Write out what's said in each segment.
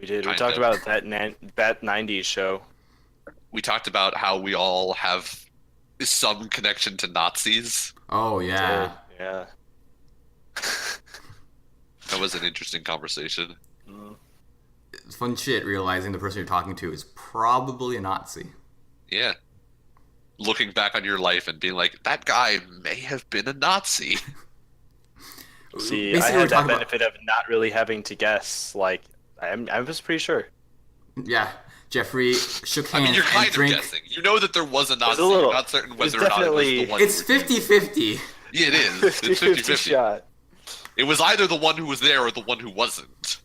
We did. We kind talked of. about that 90s show. We talked about how we all have some connection to Nazis. Oh We did. yeah. Yeah. That was an interesting conversation. Mm. It's fun shit realizing the person you're talking to is probably a Nazi. Yeah. Looking back on your life and being like, that guy may have been a Nazi. See, Basically, I we're had that talking about- benefit of not really having to guess. Like, I was pretty sure. Yeah, Jeffrey shook I hands mean, you're and kind of drank. guessing. You know that there was a Nazi. little- You're not certain was whether or not it was the definitely- one. It's 50-50. Yeah, it is. It's 50-50 50-50. shot. It was either the one who was there or the one who wasn't.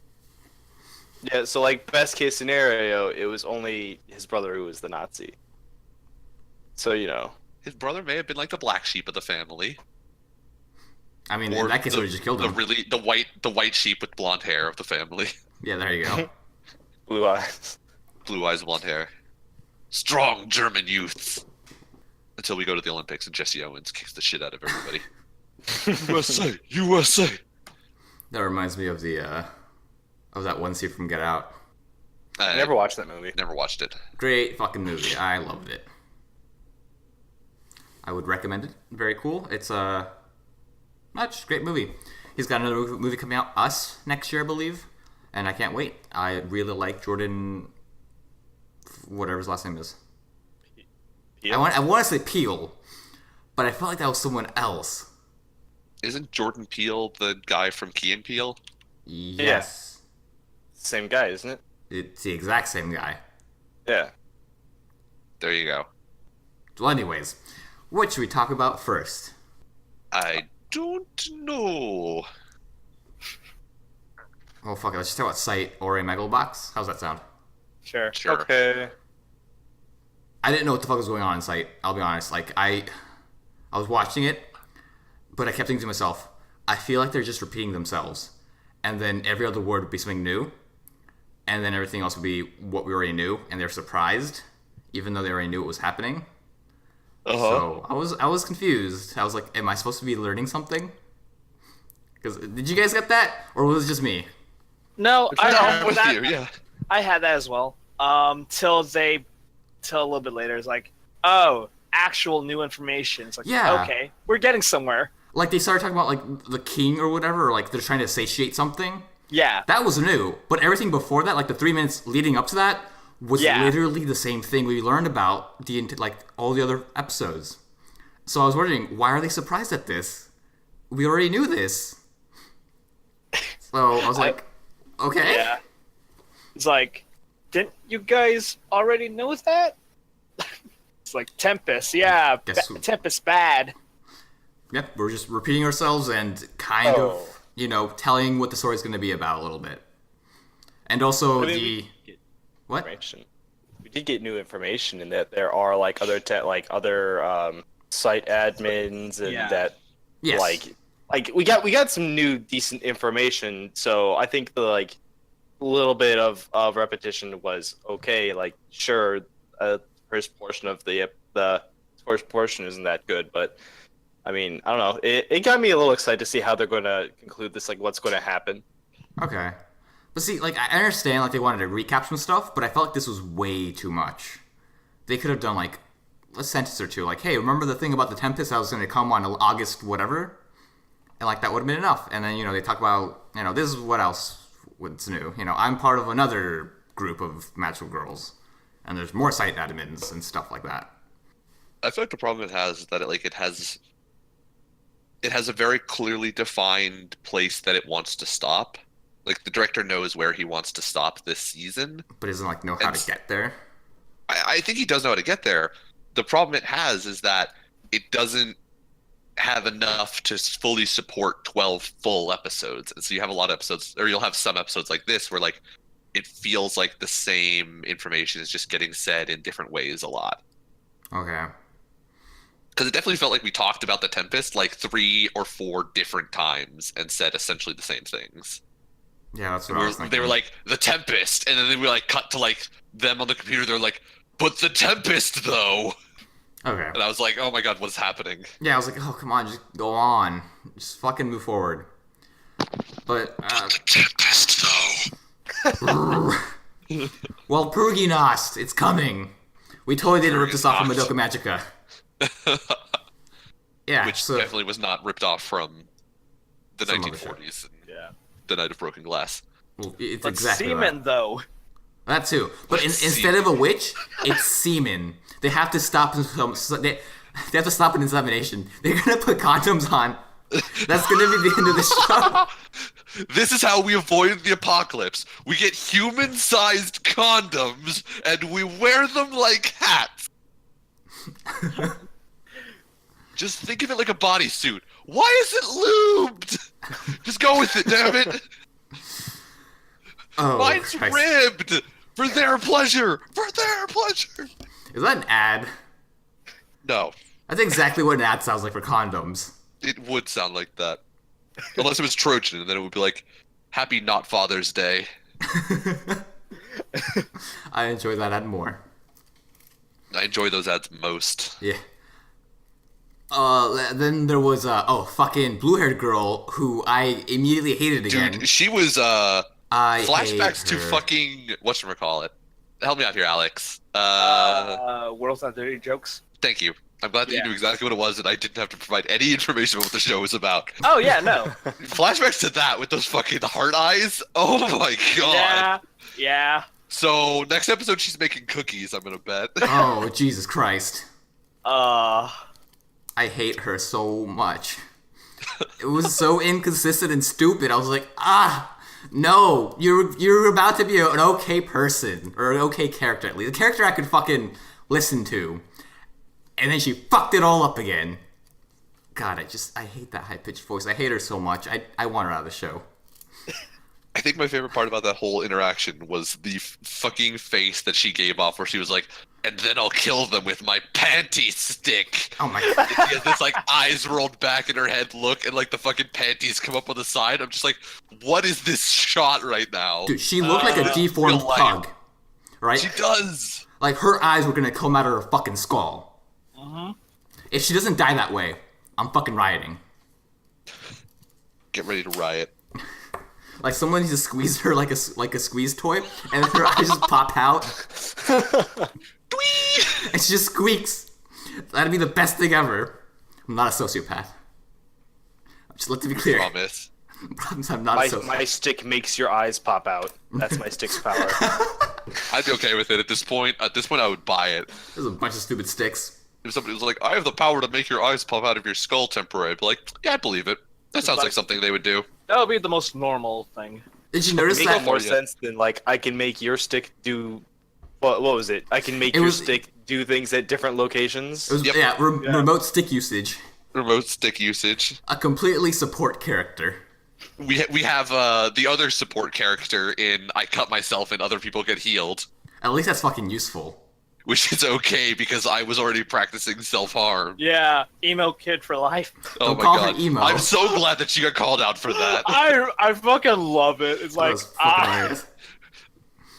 Yeah, so like best case scenario, it was only his brother who was the Nazi. So His brother may have been like the black sheep of the family. I mean, Or in that case, the, I would have just killed the him. really the white sheep with blonde hair of the family. Yeah, there you go. blue eyes. Blue eyes, blonde hair. Strong German youths. Until we go to the Olympics and Jesse Owens kicks the shit out of everybody. USA, USA. That reminds me of of that one scene from Get Out. I never watched that movie. Never watched it. Great fucking movie. I loved it. I would recommend it. Very cool. It's much great movie. He's got another movie coming out, Us, next year, I believe, and I can't wait. I really like Jordan, whatever his last name is. Yeah. I want to say Peele, but I felt like that was someone else. Isn't Jordan Peele the guy from Key and Peele? Yes, Same guy, isn't it? it's the exact same guy. Yeah. There you go. Well, anyways, what should we talk about first? I don't know. Oh fuck it, let's just talk about Sight or a Megalobox. How's that sound? Sure. Sure. Okay. I didn't know what the fuck was going on in Sight. I'll be honest. Like I was watching it, but I kept thinking to myself, I feel like they're just repeating themselves, and then every other word would be something new, and then everything else would be what we already knew, and they're surprised, even though they already knew it was happening. So I was confused. I was like, am I supposed to be learning something? Because did you guys get that, or was it just me? No, I'm with that- you, yeah. I had that as well. Till a little bit later, it's like, oh, actual new information. It's like, Yeah. okay, we're getting somewhere. Like they started talking about like the king or whatever, or like they're trying to satiate something. Yeah, That was new, but everything before that, like the 3 minutes leading up to that, was Yeah. literally the same thing we learned about like all the other episodes. So I was wondering, why are they surprised at this? We already knew this. So I was like, okay. yeah. It's like, didn't you guys already know that? It's like Tempest, yeah, Guess- Tempest bad. Yep, we're just repeating ourselves and kind of, telling what the story's going to be about a little bit. And also I mean, the what? Information. We did get new information in that there are like other site admins and Yeah. that Yes. like we got some new decent information. So I think the like little bit of repetition was okay. Like sure, first portion of the first portion isn't that good, but I mean I don't know. It got me a little excited to see how they're going to conclude this. Like what's going to happen. Okay. But see, like, I understand, like, they wanted to recap some stuff, but I felt like this was way too much. They could have done, like, a sentence or two, like, hey, remember the thing about the Tempest that was going to come on August whatever? And, like, that would have been enough. And then, they talk about, this is what else what's new. I'm part of another group of magical girls, and there's more site admins and stuff like that. I feel like the problem it has is that it has a very clearly defined place that it wants to stop. Like the director knows where he wants to stop this season. But doesn't, like, know how It's- to get there. I think he does know how to get there. The problem it has is that it doesn't have enough to fully support 12 full episodes. And so you have a lot of episodes, or you'll have some episodes like this where like it feels like the same information is just getting said in different ways a lot. Okay. Because it definitely felt like we talked about the Tempest like 3 or 4 different times and said essentially the same things. Yeah, that's what I was thinking. They were like, the Tempest, and then they were like cut to like them on the computer, they're like, but the Tempest though! Okay. And I was like, oh my god, what's happening? Yeah, I was like, oh, come on, just go on. Just fucking move forward. But, The Tempest though! Well, Pruginost, it's coming. We totally didn't rip this off from Pruginost. Madoka Magica. Yeah, Which so definitely was not ripped off from the Some other 1940s and Yeah. the Night of Broken Glass. well, it's But exactly semen, that. though. That too. But instead of a witch, it's semen. They have to stop. They have to stop an insemination. They're gonna put condoms on. That's gonna be the end of the show. This is how we avoid the apocalypse. We get human-sized condoms and we wear them like hats. Just think of it like a bodysuit. Why is it lubed? Just go with it, damn it. Oh, Mine's Christ. ribbed for their pleasure. For their pleasure. Is that an ad? No, That's exactly what an ad sounds like for condoms. it would sound like that. Unless it was Trojan, and then it would be like, Happy Not Father's Day. I enjoy that ad more. I enjoy those ads most. Yeah. Then there was fucking blue-haired girl who I immediately hated again. Dude, she was I flashbacks hate to her. fucking whatchamacallit. Help me out here, Alex. World's Not Dirty Jokes. Thank you. I'm glad that you Yeah. knew exactly what it was, and I didn't have to provide any information about what the show was about. Oh, yeah, no. Flashbacks to that with those fucking heart eyes. Oh my god. Yeah. Yeah. So next episode, she's making cookies. I'm gonna bet. Oh, Jesus Christ. Uh, I hate her so much. It was so inconsistent and stupid. I was like, no, you're about to be an okay person, or an okay character at least. A character I could fucking listen to. And then she fucked it all up again. God, I hate that high-pitched voice. I hate her so much. I want her out of the show. I think my favorite part about that whole interaction was the fucking face that she gave off, where she was like, "And then I'll kill them with my panty stick." Oh my God. She has this like eyes rolled back in her head look, and like the fucking panties come up on the side. I'm just like, what is this shot right now? Dude, she looked like a deformed real life. pug. Right? She does. Like, her eyes were gonna come out of her fucking skull. If she doesn't die that way, I'm fucking rioting. Get ready to riot. Like, someone needs to squeeze her like a squeeze toy, and her eyes just pop out, and she just squeaks. That'd be the best thing ever. I'm not a sociopath. Just let to be clear. Promise. I'm not a My, sociopath. my stick makes your eyes pop out. That's my stick's power. I'd be okay with it at this point. At this point, I would buy it. There's a bunch of stupid sticks. If somebody was like, "I have the power to make your eyes pop out of your skull temporarily," I'd be like, "Yeah, I believe it. That sounds like something they would do." that would be the most normal thing. Did you notice Make that? more yeah. sense than like I can make your stick do. What was it? I can make It your was- stick do things at different locations. It was, Yep. yeah, remote stick usage. Remote stick usage. A completely support character. We have the other support character in I cut myself and other people get healed, At least that's fucking useful. which is okay because I was already practicing self harm. Yeah, emo kid for life. Oh Don't my call her god! emo. I'm so glad that she got called out for that. I fucking love it. It's That like, was fucking hilarious.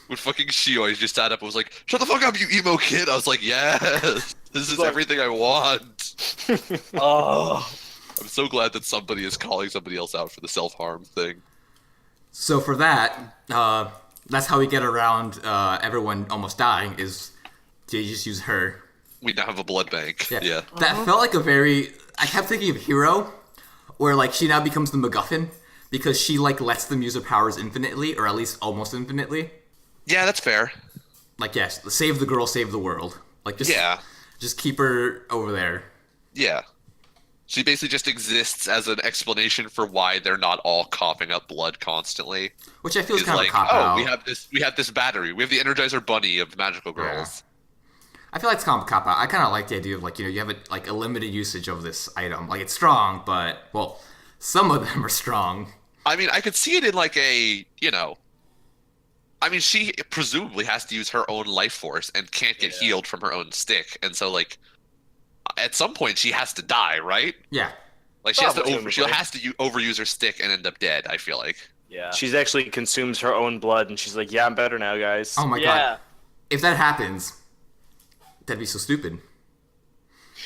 When fucking Shioi just sat up and was like, "Shut the fuck up, you emo kid!" I was like, "Yes, this is Like- everything I want." oh, I'm so glad that somebody is calling somebody else out for the self harm thing. So for that, that's how we get around everyone almost dying, is they just use her. We now have a blood bank. Yeah. That felt like a very... I kept thinking of Hero, where like she now becomes the MacGuffin, because she like lets them use her powers infinitely, or at least almost infinitely. Yeah, that's fair. Like, yes, save the girl, save the world. Like, just keep her over there. Yeah. She basically just exists as an explanation for why they're not all coughing up blood constantly. Which I feel is It's kind like, of a cop oh, out. we have this battery. We have the Energizer Bunny of magical girls. I feel like it's kind of a cop out. I kind of like the idea of like, you have a limited usage of this item. Like, it's strong, but well, some of them are strong. I mean, I could see it in like a, I mean, she presumably has to use her own life force and can't get healed from her own stick, and so like, at some point she has to die, right? Yeah. Like she has to Presumably. overuse her stick and end up dead. I feel like. yeah. She's actually consumes her own blood, and she's like, "Yeah, I'm better now, guys." Oh my yeah. god. If that happens, that'd be so stupid.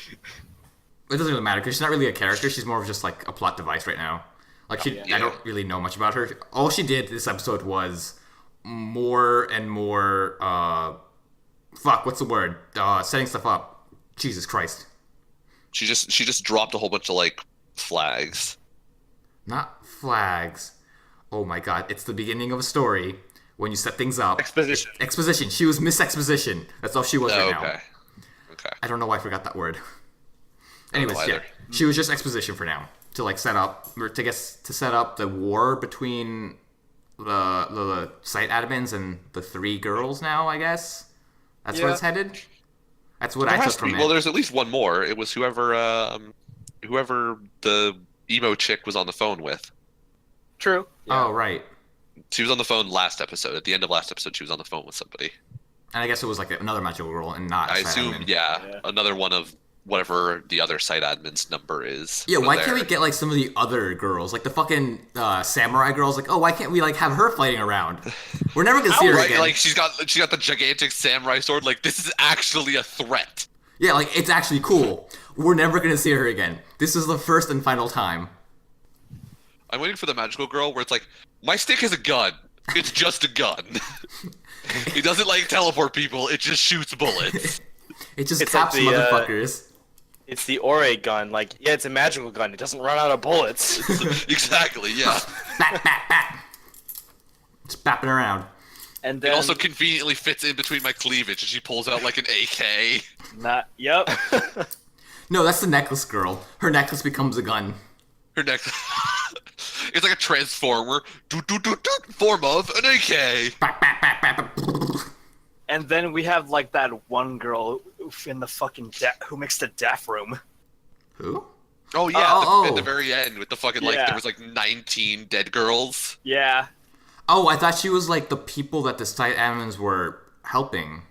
It doesn't really matter because she's not really a character. She's more of just like a plot device right now. Like I don't really know much about her. All she did this episode was more and more what's the word? Setting stuff up. Jesus Christ. She just dropped a whole bunch of like flags. Not flags. Oh my god, it's the beginning of a story when you set things up. Exposition. Exposition. She was Miss Exposition. That's all she was right now. Okay. I don't know why I forgot that word. Anyways, know yeah. either. She was just exposition for now. To like set up or to set up the war between the site admins and the three girls now, I guess. That's where Yeah. it's headed. That's what There I has took to be. from Well, it. there's at least one more. It was whoever the emo chick was on the phone with. True. Oh right. She was on the phone last episode. At the end of last episode, she was on the phone with somebody. And I guess it was like another magical girl and not a I site assume, admin. yeah, another one of whatever the other site admin's number is. Yeah, for why there. can't we get like some of the other girls, like the fucking samurai girls? Like, oh, why can't we like have her fighting around? We're never gonna see her Right, again. like she got the gigantic samurai sword. Like this is actually a threat. Yeah, like it's actually cool. We're never gonna see her again. This is the first and final time. I'm waiting for the magical girl where it's like, my stick is a gun. It's just a gun. It doesn't like teleport people. It just shoots bullets. It just It's caps like the, motherfuckers. It's the Ore gun. Like, yeah, it's a magical gun. It doesn't run out of bullets. Exactly. Yeah. Bat, bat, bat. It's bapping around. And It then also conveniently fits in between my cleavage, and she pulls out like an AK. Yep. No, that's the necklace girl. Her necklace becomes a gun. Her neck. It's like a transformer. Form of an AK. Bat, bat, bat, bat, bat. And then we have like that one girl in the fucking who makes the death room. Who? Oh yeah, Oh. at the very end with the fucking like Yeah. there was like 19 dead girls. Yeah. Oh, I thought she was like the people that the site admins were helping.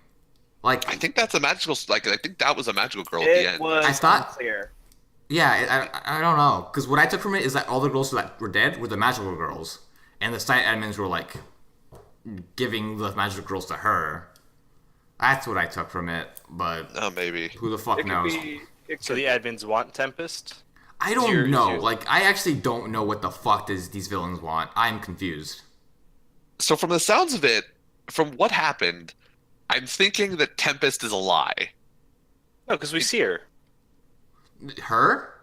Like, I think that's a magical. Like I think that was a magical girl at the It end. was I thought- unclear. yeah, I don't know. Because what I took from it is that all the girls that were dead were the magical girls. And the site admins were like giving the magical girls to her. That's what I took from it, but Oh, maybe. who the fuck It could knows? be. It So could the admins want Tempest? I don't You're- know. you're- Like, I actually don't know what the fuck these villains want. I'm confused. So from the sounds of it, from what happened, I'm thinking that Tempest is a lie. No, because we see her. Her?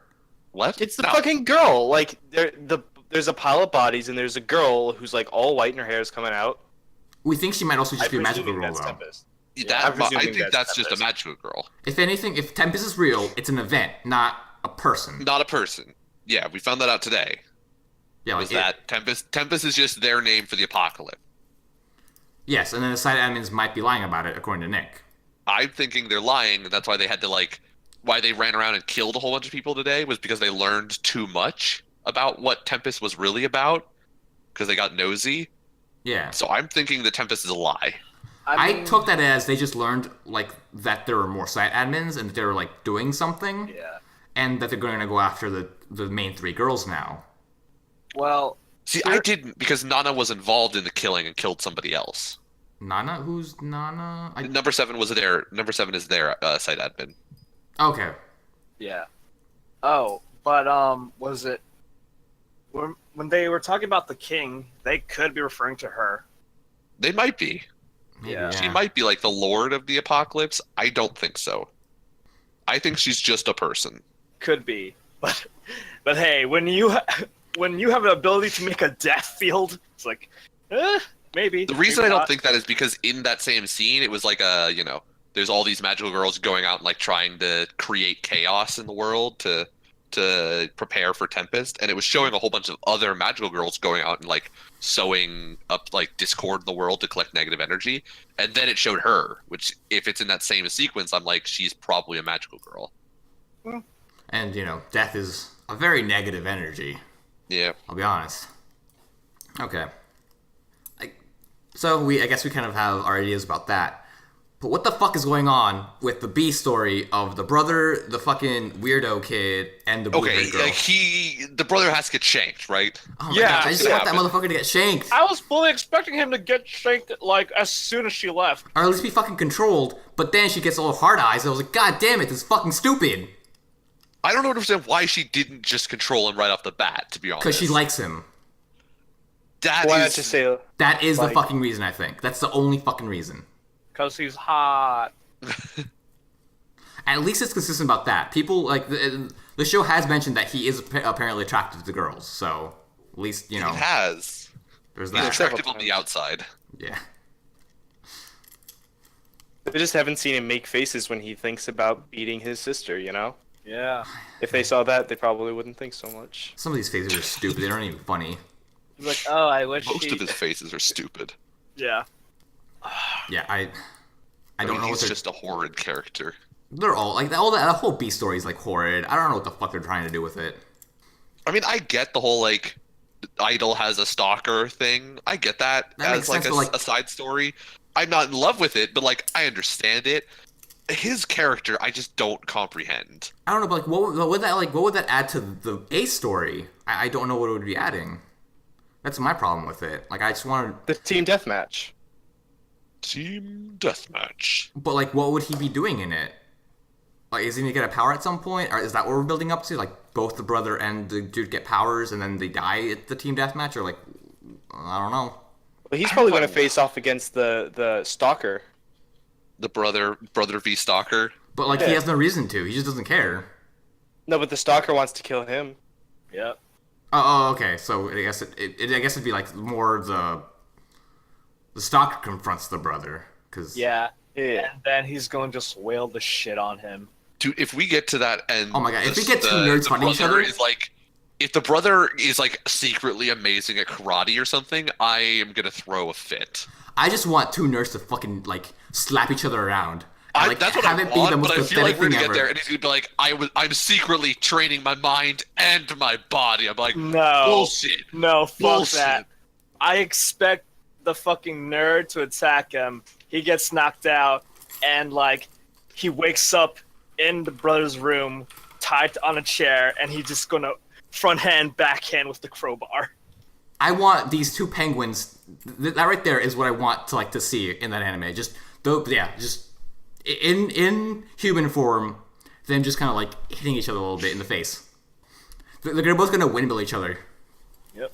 What? It's the No. fucking girl. Like, there's a pile of bodies, and there's a girl who's like all white and her hair is coming out. We think she might also just I'm be a magical presuming girl, that's though. Tempest. That- I'm I presuming think that's just a Tempest. magical girl, If anything, if Tempest is real, it's an event, not a person. not a person. Yeah, we found that out today. Yeah, Was like, that Tempest is just their name for the apocalypse. yes, and then the site admins might be lying about it, according to Nick. I'm thinking they're lying, and that's why they had to why they ran around and killed a whole bunch of people today was because they learned too much about what Tempest was really about, because they got nosy. Yeah. So I'm thinking the Tempest is a lie. I mean, took that as they just learned, like, that there were more site admins and that they were, like, doing something, Yeah. and that they're going to go after the main three girls now. Well, See, I didn't because Nana was involved in the killing and killed somebody else. Nana? Who's Nana? Number 7 was there. Number 7 is their site admin. Okay. yeah. Oh, but was it when they were talking about the king? They could be referring to her. They might be. Maybe, Yeah. She might be like the lord of the apocalypse. I don't think so. I think she's just a person. Could be, but hey, when you have an ability to make a death field, it's like, maybe. The reason maybe I don't not. think that is because in that same scene, it was like there's all these magical girls going out and like trying to create chaos in the world to prepare for Tempest, and it was showing a whole bunch of other magical girls going out and like sowing up like discord in the world to collect negative energy, and then it showed her, which if it's in that same sequence, I'm like, she's probably a magical girl. And, death is a very negative energy. Yeah. I'll be honest. Okay. So I guess we kind of have our ideas about that. But what the fuck is going on with the B story of the brother, the fucking weirdo kid, and the Okay, blue-haired girl? like the brother has to get shanked, right? Oh my Yeah, gosh, I just it's want that happened. motherfucker to get shanked. I was fully expecting him to get shanked like as soon as she left. Or at least be fucking controlled. But then she gets all hard eyes. I was like, God damn it, this is fucking stupid. I don't understand why she didn't just control him right off the bat, to be honest. Because she likes him. That Why not is just say That is the Like- fucking reason, I think. That's the only fucking reason. Because he's hot. At least it's consistent about that. People, like, the show has mentioned that he is apparently attracted to girls, so at least, you know, it has. there's He's that. attractive on the outside. Yeah. they just haven't seen him make faces when he thinks about beating his sister, you know? Yeah. If they saw that, they probably wouldn't think so much. Some of these faces are stupid. They aren't even funny. He's like, oh, I wish Most he... of his faces are stupid. Yeah. Yeah, I I don't mean, know what he's they're... just a horrid character. They're all, like, all that whole B story is, like, horrid. I don't know what the fuck they're trying to do with it. I mean, I get the whole like Idol has a stalker thing. I get that, That makes as like sense, a, but, like- a side story. I'm not in love with it, but like I understand it. His character, I just don't comprehend. I don't know, but, like, what would that add to the A story? I don't know what it would be adding. That's my problem with it. Like, I just wanted... The team deathmatch. Team deathmatch. But, like, what would he be doing in it? Like, is he gonna get a power at some point? Or is that what we're building up to? Like, both the brother and the dude get powers and then they die at the team deathmatch? Or, like, I don't know. But he's probably going to face off against the stalker. The brother v stalker. But, like, he Yeah. has no reason to. He just doesn't care. No, but the stalker wants to kill him. Yep. Oh, okay. So, I guess I guess it'd be, like, more the stalker confronts the brother. Cause, Yeah. Yeah. And then he's going to just wail the shit on him. Dude, if we get to that end, Oh my God, if we get two nerds fighting each brother other- is like, if the brother is like secretly amazing at karate or something, I am gonna throw a fit. I just want two nerds to fucking, like, slap each other around. And, like, That's what have I it be the want, most but I feel pathetic like we're thing gonna ever. get there, and he's gonna be like, I'm secretly training my mind and my body. I'm like, No. bullshit. No, fuck Bullshit. that. I expect the fucking nerd to attack him. He gets knocked out, and, like, he wakes up in the brother's room, tied on a chair, and he's just gonna front hand, backhand with the crowbar. I want these two penguins. That right there is what I want to like to see in that anime. Just just in human form, them just kind of like hitting each other a little bit in the face. They're both gonna windmill each other. Yep.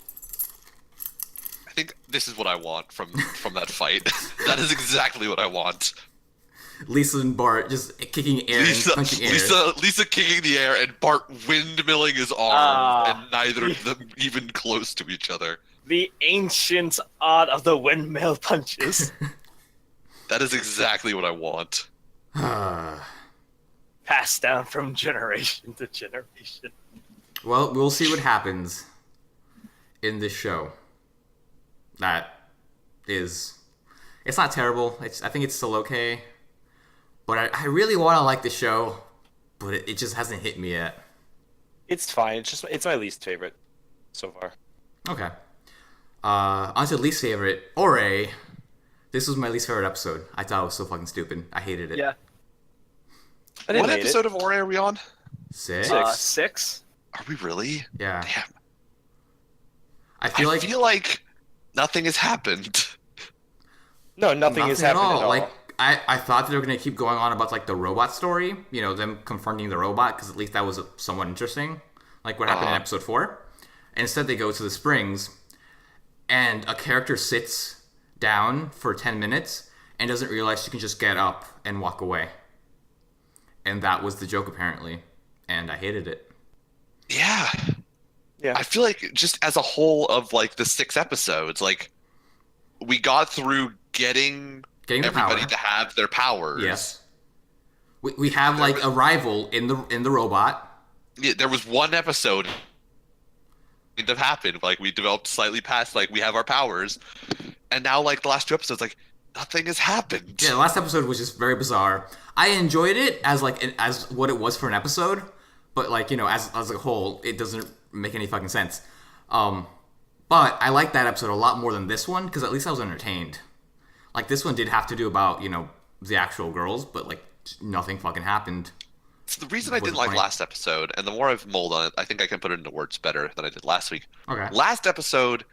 I think this is what I want from that fight. That is exactly what I want. Lisa and Bart just kicking air and punching air. Lisa kicking the air and Bart windmilling his arm, Ah. and neither of them even close to each other. The ancient art of the windmill punches. That is exactly what I want. Passed down from generation to generation. Well, we'll see what happens in this show. That is, it's not terrible. I think it's still okay. But I really want to like the show, but it just hasn't hit me yet. It's fine. It's my least favorite so far. Okay. On to least favorite, Ore. This was my least favorite episode. I thought it was so fucking stupid. I hated it. Yeah. I didn't What hate episode it. of Ore are we on? Six? Six. 6? Are we really? Yeah. Damn. I feel like nothing has happened. No, nothing has nothing happened at all. Like, I thought they were going to keep going on about, like, the robot story. You know, them confronting the robot, because at least that was somewhat interesting. Like what happened in episode 4. And instead they go to the springs, and a character sits down for 10 minutes and doesn't realize she can just get up and walk away. And that was the joke, apparently. And I hated it. Yeah. Yeah. I feel like just as a whole of like the 6 episodes, like we got through getting Getting the everybody power. to have their powers. Yes. We have, like, a rival in the robot. Yeah, there was one episode that happened. Like we developed slightly past, like we have our powers, and now like the last 2 episodes, like nothing has happened. Yeah, the last episode was just very bizarre. I enjoyed it as like as what it was for an episode, but like, you know, as a whole, it doesn't make any fucking sense. But I liked that episode a lot more than this one because at least I was entertained. Like this one did have to do about, you know, the actual girls, but like nothing fucking happened. So the reason I What's didn't the like point? last episode, and the more I've mulled on it, I think I can put it into words better than I did last week. Okay. Last episode,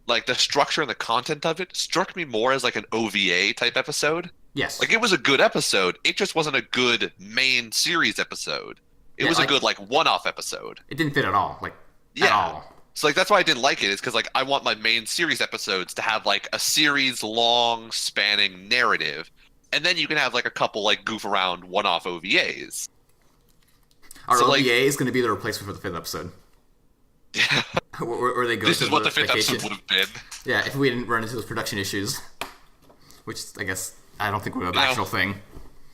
like the structure and the content of it struck me more as like an OVA type episode. Yes. Like it was a good episode. It just wasn't a good main series episode. It Yeah, was like- a good like one-off episode. It didn't fit at all. Like at Yeah. all. So like that's why I didn't like it, is because like I want my main series episodes to have like a series long spanning narrative, and then you can have like a couple like goof around one-off OVAs. Our So, OVA like- is going to be the replacement for the 5th episode. Where they go This to is what the fifth vacation. episode would have been. Yeah, if we didn't run into those production issues. Which, I guess, I don't think would be an No. actual thing.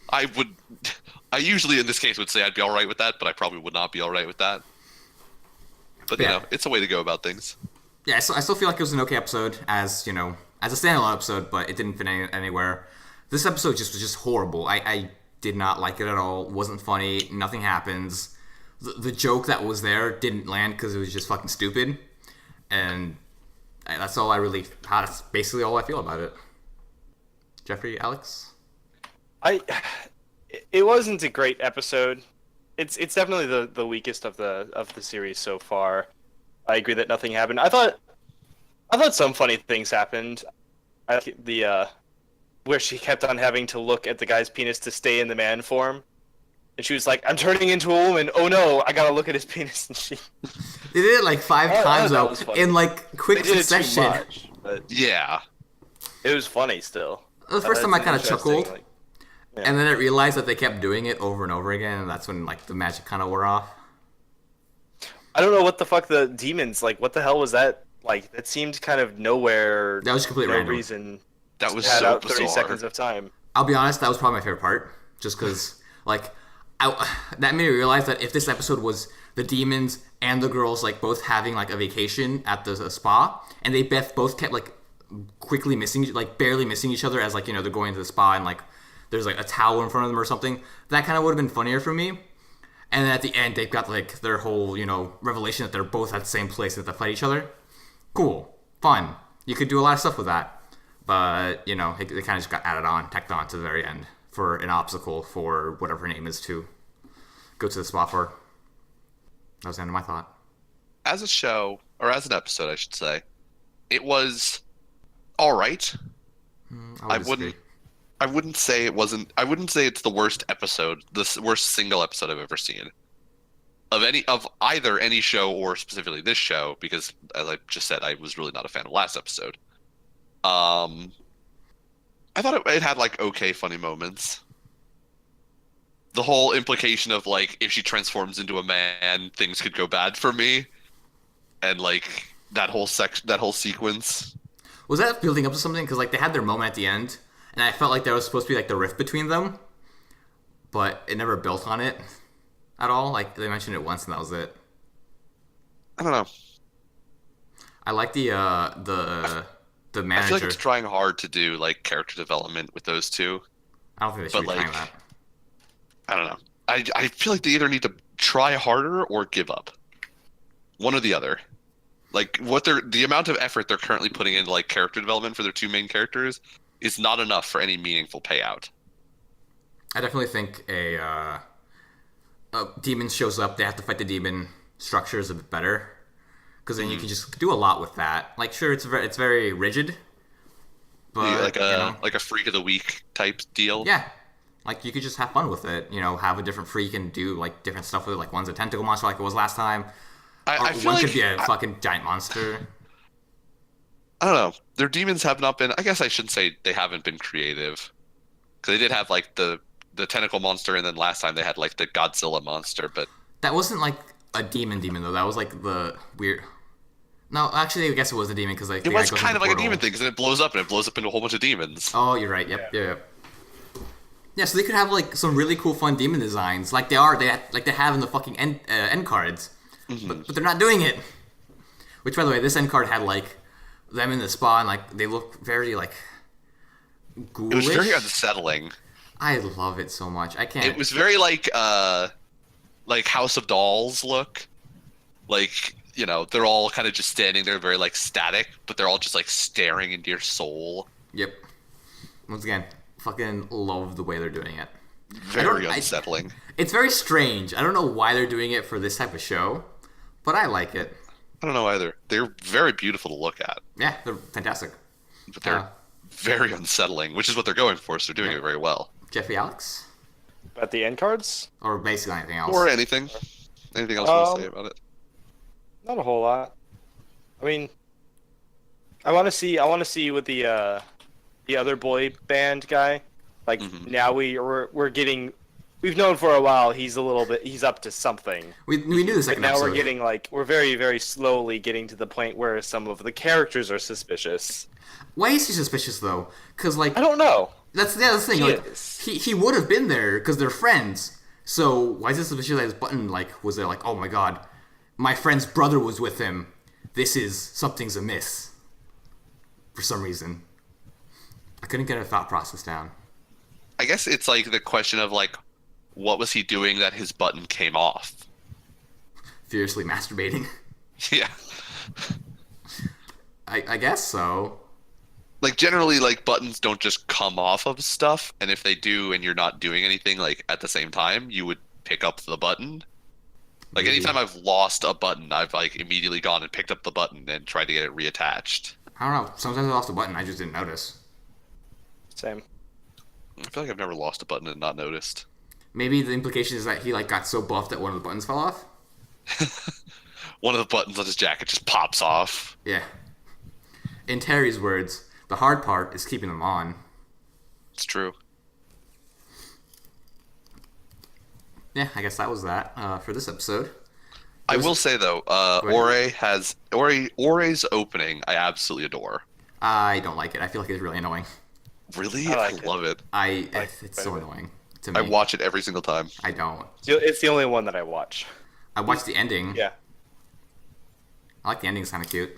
I usually in this case would say I'd be all right with that, but I probably would not be all right with that. But Yeah. it's a way to go about things. Yeah, I still feel like it was an okay episode as a standalone episode, but it didn't fit anywhere. This episode was just horrible. I did not like it at all. It wasn't funny. Nothing happens. The joke that was there didn't land because it was just fucking stupid. And that's all I really... That's basically all I feel about it. Jeffrey, Alex? It wasn't a great episode. It's definitely the weakest of the series so far. I agree that nothing happened. I thought some funny things happened. Where she kept on having to look at the guy's penis to stay in the man form, and she was like, "I'm turning into a woman. Oh no, I gotta look at his penis." And she They did it like 5 times that though, was funny. in like quick they did it too succession. much, but Yeah. it was funny still. The first time I kind of Interesting, chuckled, like- and then I realized that they kept doing it over and over again, and that's when like the magic kind of wore off. I don't know what the fuck the demons like. What the hell was that? Like that seemed kind of nowhere. That was completely no random. reason. That was Had so out 30 bizarre. seconds of time. I'll be honest, that was probably my favorite part, just because like that made me realize that if this episode was the demons and the girls like both having like a vacation at the spa, and they both kept like quickly missing, like barely missing each other as like they're going to the spa and like there's like a towel in front of them or something, that kind of would have been funnier for me. And then at the end, they've got like their whole revelation that they're both at the same place that they fight each other. Cool, fun. You could do a lot of stuff with that, but they kind of just got tacked on to the very end for an obstacle for whatever her name is to go to the spa for. That was the end of my thought. As a show, or as an episode, I should say, it was all right. I wouldn't say it wasn't. I wouldn't say it's the worst episode, the worst single episode I've ever seen of either any show or specifically this show, because as I just said, I was really not a fan of last episode. I thought it had like okay funny moments. The whole implication of like if she transforms into a man, things could go bad for me, and like that whole sequence. Was that building up to something? Because like they had their moment at the end, and I felt like there was supposed to be like the rift between them, but it never built on it at all. Like they mentioned it once, and that was it. I don't know. I like the manager. I feel like it's trying hard to do like character development with those two. I don't think they should but, be trying like, that. I don't know. I feel like they either need to try harder or give up. One or the other. Like the amount of effort they're currently putting into like character development for their two main characters is not enough for any meaningful payout. I definitely think a demon shows up. They have to fight the demon. Structure is a bit better because then you can just do a lot with that. Like, sure, it's very rigid, but like a freak of the week type deal. yeah, like you could just have fun with it. Have a different freak and do like different stuff with it. Like one's a tentacle monster, like it was last time. I feel One like could be a fucking giant monster. I don't know. Their demons have not been. I guess I shouldn't say they haven't been creative, because they did have like the tentacle monster, and then last time they had like the Godzilla monster. But That wasn't like a demon though. That was like the weird. No, actually, I guess it was a demon because like it was kind of like a demon thing, because then it blows up and it blows up into a whole bunch of demons. Oh, you're right. Yep. Yeah, so they could have like some really cool, fun demon designs, like they have in the fucking end cards, but they're not doing it. Which, by the way, this end card had like them in the spa, and like they look very like ghoulish. It was very unsettling. I love it so much. I can't. It was very like House of Dolls look. Like, they're all kind of just standing there very like static, but they're all just like staring into your soul. Yep. Once again, fucking love the way they're doing it. Very unsettling. It's very strange. I don't know why they're doing it for this type of show, but I like it. I don't know either. They're very beautiful to look at, Yeah, they're fantastic. but they're very unsettling, which is what they're going for, so they're doing Yeah. it very well. Jeffrey, Alex? At the end cards, Or basically anything else. Or anything. Anything else you want to say about it? not a whole lot. I mean, I want to see with the other boy band guy. Like now we're getting. We've known for a while he's up to something. We knew the But second now episode. we're getting we're very very slowly getting to the point where some of the characters are suspicious. Why is he suspicious though? Because like I don't know. that's the thing. He Like is. he would have been there because they're friends. So why is it suspicious that his button was there? Like, oh my god, my friend's brother was with him. Something's amiss. For some reason, I couldn't get a thought process down. I guess it's like the question of like, what was he doing that his button came off? Furiously masturbating. Yeah. I guess so. Like generally, like buttons don't just come off of stuff, and if they do, and you're not doing anything like at the same time, you would pick up the button. Like Maybe. anytime I've lost a button, I've like immediately gone and picked up the button and tried to get it reattached. I don't know. Sometimes I lost a button. I just didn't notice. Same. I feel like I've never lost a button and not noticed. Maybe the implication is that he got so buffed that one of the buttons fell off. One of the buttons on his jacket just pops off. Yeah. In Terry's words, the hard part is keeping them on. It's true. Yeah, I guess that was that for this episode. I will say though, ahead. Ore's opening I absolutely adore. I don't like it. I feel like it's really annoying. Really, I like it. love it. It's so annoying to me. I watch it every single time. I don't. It's the only one that I watch. I watched the ending. Yeah. I like the ending. It's kind of cute.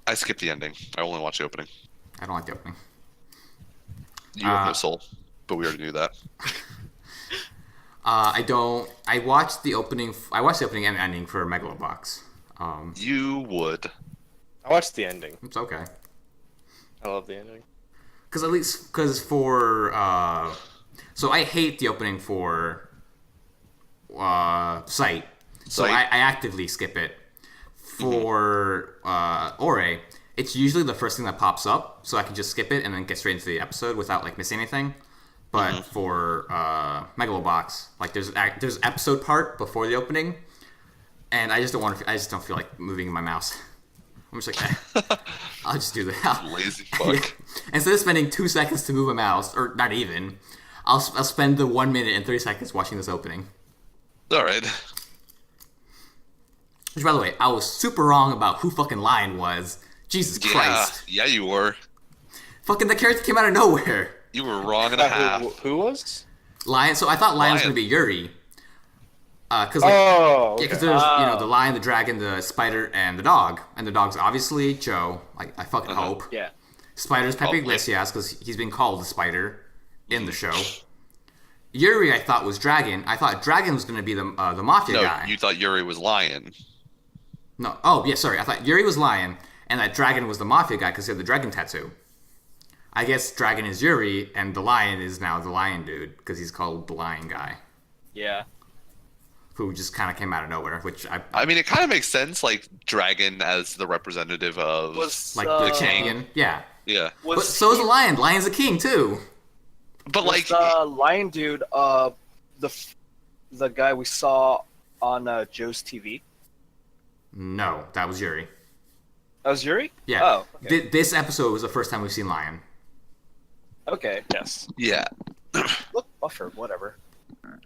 I skip the ending. I only watch the opening. I don't like the opening. You have no soul, but we already knew that. I don't. I watched the opening. I watched the opening and ending for Megalobox. You would. I watched the ending. It's okay. I love the ending. Because for so I hate the opening for Sight. So Sight. I actively skip it. For Ore, it's usually the first thing that pops up, so I can just skip it and then get straight into the episode without missing anything. But for Megalobox, there's episode part before the opening, and I just don't want to. I just don't feel like moving my mouse. I'm just like, I'll just do that. Lazy fuck. Instead of spending 2 seconds to move a mouse, or not even, I'll spend the 1 minute and 30 seconds watching this opening. All right. Which, by the way, I was super wrong about who fucking Lion was. Jesus Christ. Yeah, you were. Fucking the character came out of nowhere. You were wrong and a half. Who was? Lion. So I thought Lion was Lion. going to be Yuri. Because Oh, because okay. there's the lion, the dragon, the spider, and the dog. And the dog's obviously Joe. I fucking hope. Yeah. Spider's Pepe Probably. Iglesias because he's been called the Spider in the show. Yuri, I thought was Dragon. I thought Dragon was going to be the mafia No, guy. you thought Yuri was Lion. No. Oh, yeah, sorry. I thought Yuri was Lion, and that Dragon was the mafia guy because he had the dragon tattoo. I guess Dragon is Yuri, and the Lion is now the Lion dude because he's called the Lion guy, Yeah. who just kind of came out of nowhere. Which I mean, it kind of makes sense, like Dragon as the representative of. Was the champion. Yeah. Yeah, But so is the Lion. Lion's a king too. but like, the lion dude, the guy we saw on Joe's TV. No, that was Yuri. That was Yuri. Yeah. Oh. Okay. This episode was the first time we've seen Lion. Okay. Yes. yeah, Look, buffer, whatever.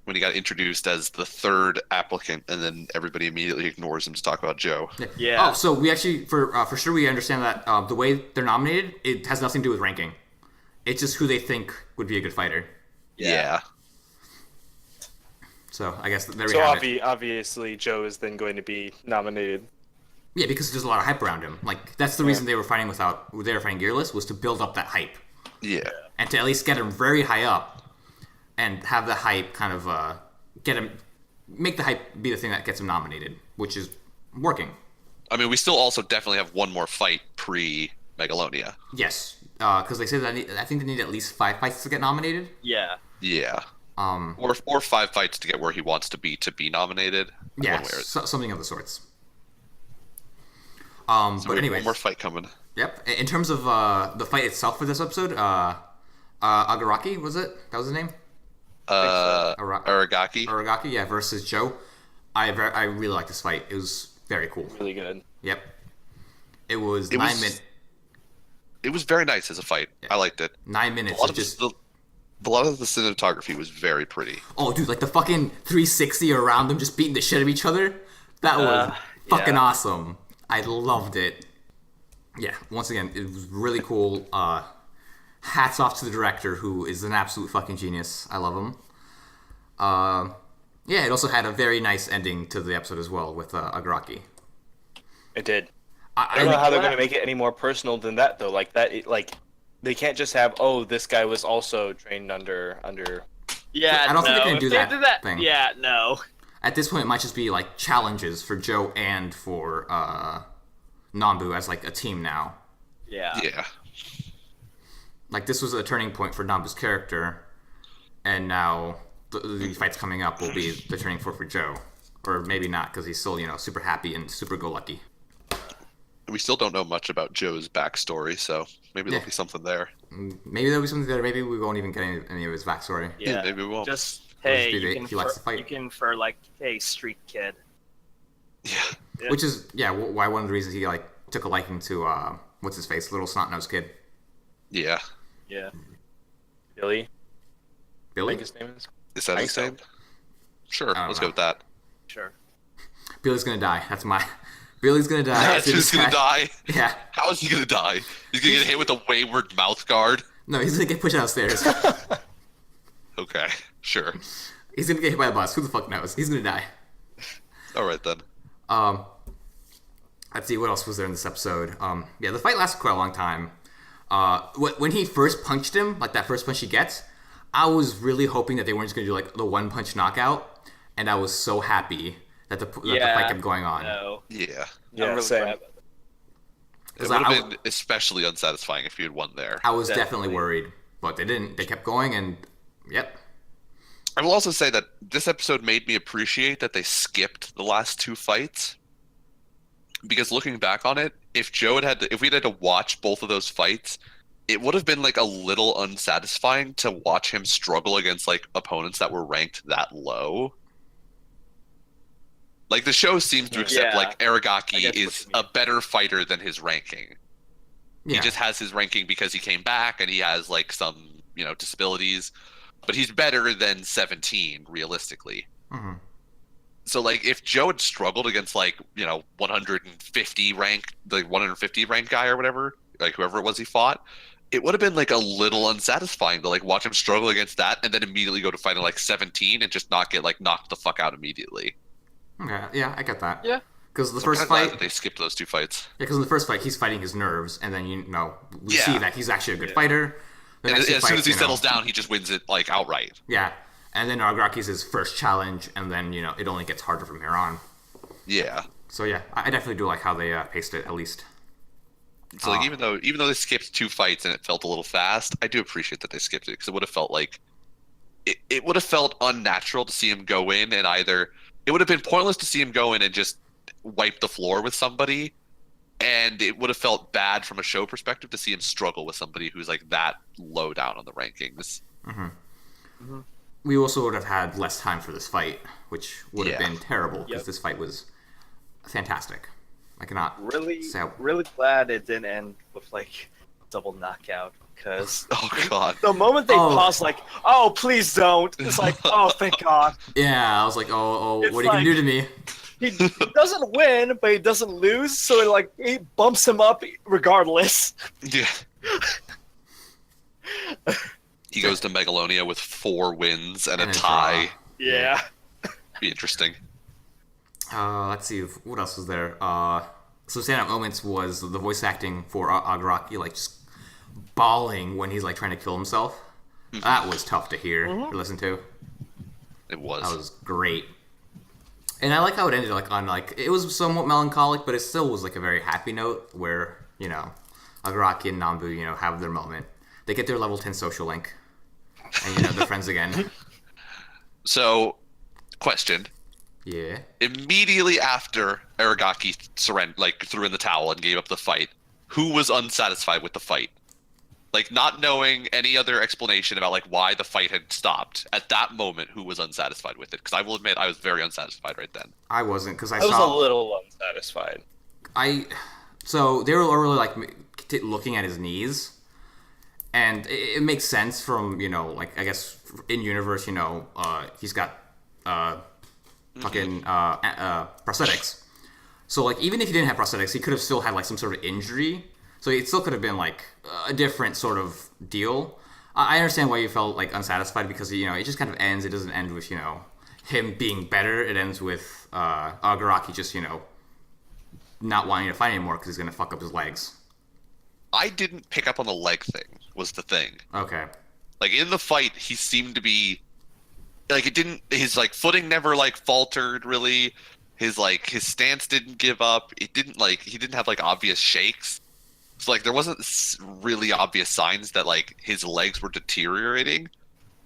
when he got introduced as the third applicant, and then everybody immediately ignores him to talk about Joe. Yeah. Oh, so we actually, for sure, we understand that the way they're nominated, it has nothing to do with ranking. It's just who they think would be a good fighter. Yeah. So I guess there we So have it. obviously Joe is then going to be nominated. Yeah, because there's a lot of hype around him. Like that's the reason they were fighting Gearless was to build up that hype Yeah. and to at least get him very high up and have the hype kind of make the hype be the thing that gets him nominated, which is working. I mean, we still also definitely have one more fight pre Megalonia. Yes, because they say that I think they need at least 5 fights to get nominated. Yeah. Yeah. Um, Or 5 fights to get where he wants to be nominated. yeah, One way or- something of the sorts. So But we have anyways, one more fight coming. yep. In terms of the fight itself for this episode, Agaraki was it? That was his name. Aragaki. Aragaki, yeah, versus Joe. I really like this fight. It was very cool. Really good. Yep. It was It 9 was- minutes. It was very nice as a fight. I liked it. 9 A minutes lot of of just. a lot of the cinematography was very pretty. Oh, dude, like the fucking 360 around them, just beating the shit out of each other. That was fucking yeah. awesome. I loved it. Yeah, once again, it was really cool. Hats off to the director, who is an absolute fucking genius. I love him. Yeah, it also had a very nice ending to the episode as well with Agaraki. It did. I I don't know how they're glad- gonna make it any more personal than that though. Like that, like they can't just have this guy was also trained under. Yeah, I don't think no. they're gonna If do they that did that thing. Yeah, no. At this point, it might just be like challenges for Joe and for Nambu as like a team now. Yeah. Yeah. Like this was a turning point for Nambu's character, and now the fights coming up will be the turning point for Joe, or maybe not because he's still super happy and super go lucky. We still don't know much about Joe's backstory, so maybe there'll Yeah. be something there. Maybe there'll be something there. Maybe we won't even get any of his backstory. Yeah. maybe we won't. Just Or hey, just be you that can he likes to fight. you can infer like, hey, street kid. Yeah. Yeah. Which is why one of the reasons he like took a liking to what's his face, little snot nosed kid, Yeah. Yeah. Billy, I Billy. think his name is. Is that I his think name? Sure. don't Let's know. go with that. Sure. Billy's gonna die. That's my. Billy's gonna die. That's who's gonna die. Yeah. How is he gonna die? He's gonna get hit with a wayward mouth guard. No, he's gonna get pushed downstairs. Okay. Sure. He's gonna get hit by a bus. Who the fuck knows? He's gonna die. All right then. Let's see what else was there in this episode. Yeah, the fight lasted quite a long time. When he first punched him, like that first punch he gets, I was really hoping that they weren't just gonna do like the one punch knockout, and I was so happy that the fight kept going on. No. Yeah. Yeah, I'm really same. glad about that. It 'Cause would I- have been especially unsatisfying if you had won there. I was definitely Definitely. worried, but they didn't. They kept going, and yep. I will also say that this episode made me appreciate that they skipped the last two fights. Because looking back on it, if if we'd had to watch both of those fights, it would have been like a little unsatisfying to watch him struggle against like opponents that were ranked that low. Like the show seems to accept Yeah. like I Aragaki get what is you a mean. better fighter than his ranking. Yeah. He just has his ranking because he came back and he has like some, disabilities, but he's better than 17 realistically. hmm So like if Joe had struggled against like, 150 ranked guy or whatever, like whoever it was he fought, it would have been like a little unsatisfying to like watch him struggle against that and then immediately go to fighting like 17 and just not get like knocked the fuck out immediately. Okay. Yeah, I get that. Yeah. Because the I'm first kinda glad fight, that they skipped those two fights. yeah, because in the first fight he's fighting his nerves, and then we Yeah. see that he's actually a good fighter. The And next as two soon fights, as he settles down, he just wins it like outright. yeah, and then Aragaki's his first challenge, and then it only gets harder from here on. Yeah. So yeah, I definitely do like how they paced it at least. So like Ah. even though they skipped two fights and it felt a little fast, I do appreciate that they skipped it because it would have felt like it would have felt unnatural to see him go in and either it would have been pointless to see him go in and just wipe the floor with somebody, and it would have felt bad from a show perspective to see him struggle with somebody who's like that low down on the rankings. We also would have had less time for this fight, which would have Yeah. been terrible because Yep. this fight was fantastic. I cannot Really, say how- really glad it didn't end with like double knockout. Because Oh god. the moment they Oh. pause, like, oh, please don't. It's like, oh, thank God. Yeah, I was like, oh, It's what are you gonna do to me? He doesn't win, but he doesn't lose, so it like he bumps him up regardless. Yeah. He goes to Megalonia with 4 wins and a And a tie. draw. Yeah. Be interesting. Let's see what else was there. Some standout moments was the voice acting for Agaraki, like just bawling when he's like trying to kill himself. That was tough to hear or listen to. It was. That was great. And I like how it ended like on like it was somewhat melancholic, but it still was like a very happy note where, Agaraki and Nambu, have their moment. They get their level 10 social link. And they're friends again. So, question. Yeah. Immediately after Aragaki threw in the towel and gave up the fight, who was unsatisfied with the fight? Like, not knowing any other explanation about like why the fight had stopped. At that moment, who was unsatisfied with it? Because I will admit, I was very unsatisfied right then. I wasn't because I I was saw a little unsatisfied. So they were really like looking at his knees, and it makes sense from like I guess in universe he's got fucking prosthetics. So like even if he didn't have prosthetics, he could have still had like some sort of injury. So it still could have been like a different sort of deal. I understand why you felt like unsatisfied because it just kind of ends. It doesn't end with him being better. It ends with Argaraki just not wanting to fight anymore because he's gonna fuck up his legs. I didn't pick up on the leg thing. Was the thing. Okay. Like in the fight, he seemed to be like it didn't. His like footing never like faltered really. His stance didn't give up. It didn't he didn't have like obvious shakes. So like there wasn't really obvious signs that like his legs were deteriorating.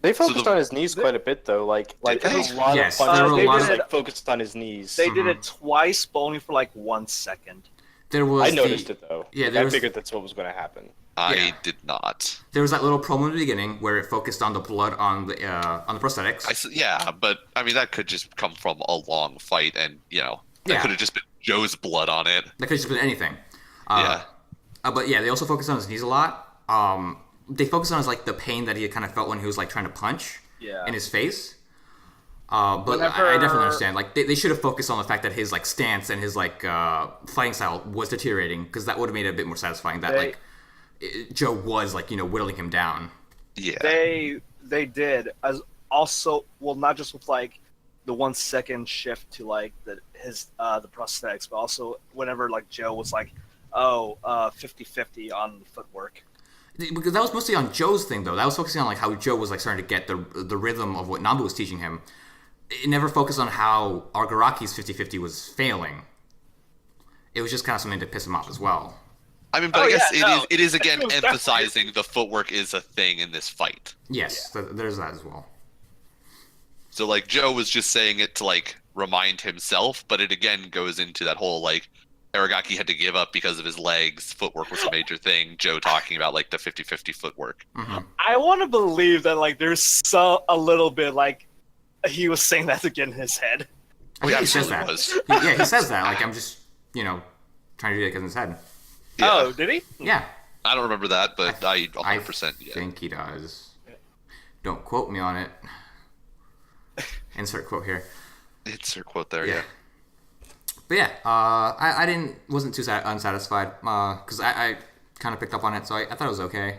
They focused on his knees quite a bit though. Like Did there was they? a lot Yes, of there were a punches lot that of- like focused on his knees. They did it twice, but only for like 1 second. There was I noticed it though. Yeah, Like, there I was- figured that's what was going to happen. I Yeah. did not. There was that little promo in the beginning where it focused on the blood on the prosthetics. Yeah, but I mean that could just come from a long fight, and that Yeah. could have just been Joe's blood on it. That could have just been anything. Yeah. But yeah, they also focused on his knees a lot. They focused on his like the pain that he kind of felt when he was like trying to punch Yeah. in his face. But Whenever- I definitely understand. Like they should have focused on the fact that his like stance and his like fighting style was deteriorating because that would have made it a bit more satisfying. That They- Joe was like whittling him down. Yeah. They did as also not just with like the 1 second shift to like the prosthetics, but also whenever like Joe was like 50-50 on the footwork. Because that was mostly on Joe's thing, though. That was focusing on like how Joe was like starting to get the rhythm of what Nambu was teaching him. It never focused on how Argaraki's 50-50 was failing. It was just kind of something to piss him off as well. I mean, but Oh, I guess yeah, no. it is again It was definitely- emphasizing the footwork is a thing in this fight. Yes, there's that as well. So like Joe was just saying it to like remind himself, but it again goes into that whole like Aragaki had to give up because of his legs. Footwork was a major thing. Joe talking about like the 50-50 footwork. I want to believe that like there's a little bit like he was saying that to get in his head. I think he says that. absolutely was. Yeah, he says that. Like I'm just trying to do that because in his head. Yeah. Oh, did he? Yeah, I don't remember that, but I 100% I yeah. think he does. Don't quote me on it. Insert quote here. Insert quote there, Yeah. yeah. But yeah, I wasn't too unsatisfied because I kind of picked up on it, so I thought it was okay.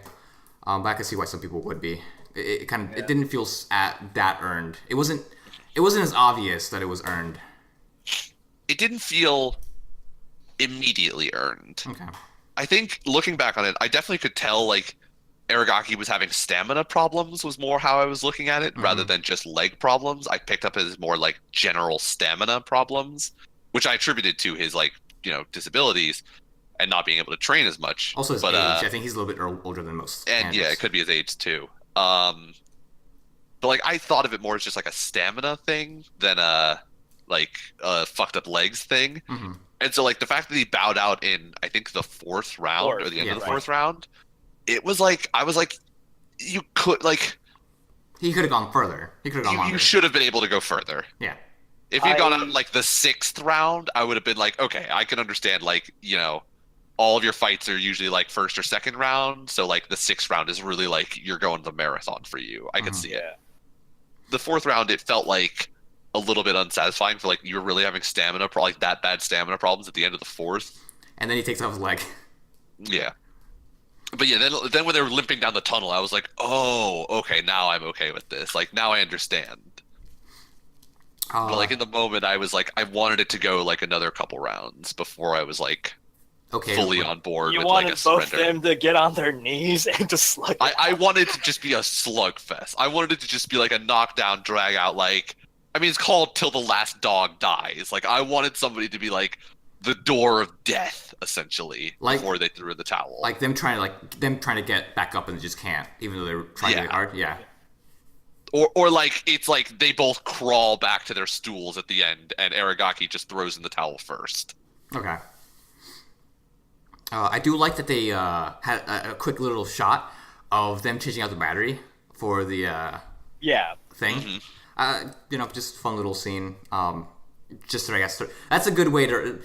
But I could see why some people would be. It didn't feel that earned. It wasn't as obvious that it was earned. It didn't feel immediately earned. Okay. I think looking back on it, I definitely could tell like Aragaki was having stamina problems was more how I was looking at it rather than just leg problems. I picked up as more like general stamina problems, which I attributed to his like, disabilities and not being able to train as much. Also his but, age. I think he's a little bit older than most. and yeah, Kansas. it could be his age too. But like I thought of it more as just like a stamina thing than a fucked up legs thing. Mhm. And so like the fact that he bowed out in I think the fourth round or the end yeah, of the right. fourth round, it was like I was like, you could like He could have gone further. He could have gone you longer. should have been able to go further. Yeah. If you'd gone I- out in like the sixth round, I would have been like, okay, I can understand like, all of your fights are usually like first or second round, so like the sixth round is really like you're going the marathon for you. I could Mhm. see it. The fourth round, it felt like a little bit unsatisfying for like you were really having stamina, like that bad stamina problems at the end of the fourth. And then he takes off his leg. Yeah. But yeah, then when they were limping down the tunnel, I was like, oh, okay, now I'm okay with this. Like now I understand. But like in the moment, I was like, I wanted it to go like another couple rounds before I was like okay. fully on board You with like wanted a both surrender. them to get on their knees and just like I wanted to just be a slugfest. I wanted it to just be like a knockdown, drag out. Like, I mean, it's called Till the Last Dog Dies. Like, I wanted somebody to be like the door of death, essentially, Like- before they threw in the towel. like them trying to get back up and they just can't, even though they're trying Yeah. really hard. Yeah. or like it's like they both crawl back to their stools at the end, and Aragaki just throws in the towel first. Okay. I do like that they had a quick little shot of them changing out the battery for the yeah. thing. Just fun little scene. just I guess that's a good way to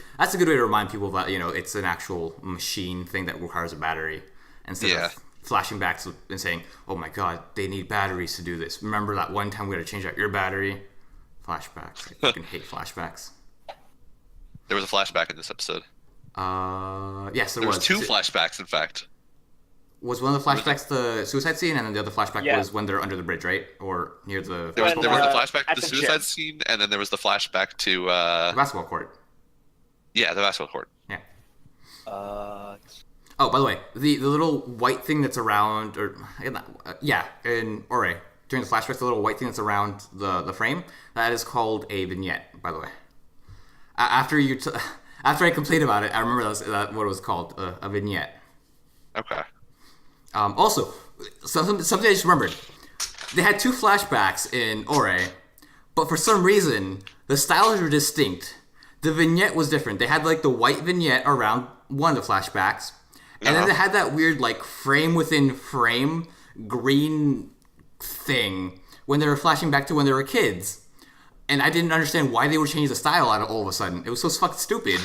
remind people that it's an actual machine thing that requires a battery instead Yeah. of flashing back and saying, "Oh my god, they need batteries to do this." Remember that one time we had to change out your battery? Flashbacks. I fucking hate flashbacks. There was a flashback in this episode. Yes, There was 2 flashbacks, in fact. Was one of the flashbacks the suicide scene, and then the other flashback Yeah. was when they're under the bridge, right? Or near the There was When, the flashback at to the the suicide gym. scene, and then there was the flashback to basketball court. the basketball court. Yeah. Uh, Oh, by the way, the little white thing that's around, in Ore, during the flashbacks, the little white thing that's around the frame, that is called a vignette, by the way. After I complained about it, I remember what it was called, a vignette. Okay. Also, something I just remembered. They had 2 flashbacks in Ore, but for some reason, the styles were distinct. The vignette was different. They had like the white vignette around one of the flashbacks, and then they had that weird like frame within frame green thing when they were flashing back to when they were kids. And I didn't understand why they would change the style out of all of a sudden. It was so fucking stupid.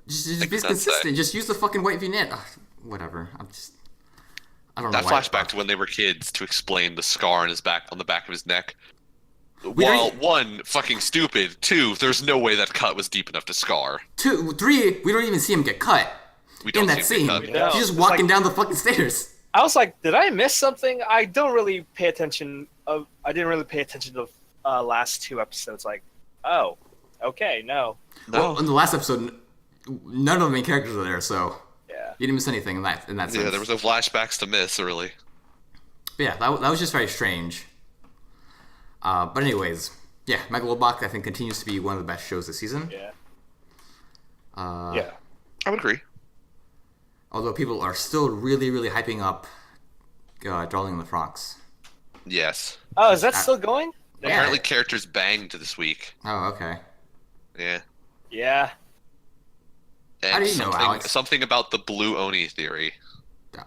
Just be that's consistent. Just use the fucking white vignette. Ugh, whatever. I don't know That why. flashback to when they were kids to explain the scar on the back of his neck. don't Well, e- 1, fucking stupid. 2, there's no way that cut was deep enough to scar. 2, 3, we don't even see him get cut We don't in that see him scene. get cut. No, He's just it's walking like- down the fucking stairs. I was like, did I miss something? I don't really pay attention. I didn't really pay attention to the last 2 episodes. Like, oh, okay, no, Well, in the last episode, none of the main characters are there, so yeah. you didn't miss anything in that sense. Yeah, there was no flashbacks to miss, really. But yeah, that was just very strange. But anyways, yeah, Megalobox I think continues to be one of the best shows this season. Yeah. Yeah, I would agree. Although people are still really, really hyping up Darling in the Franxx. Yes. Oh, is that still going? Yeah. Apparently characters banged this week. Oh, okay. Yeah. Yeah. And How do you know, something, Alex? something about the Blue Oni theory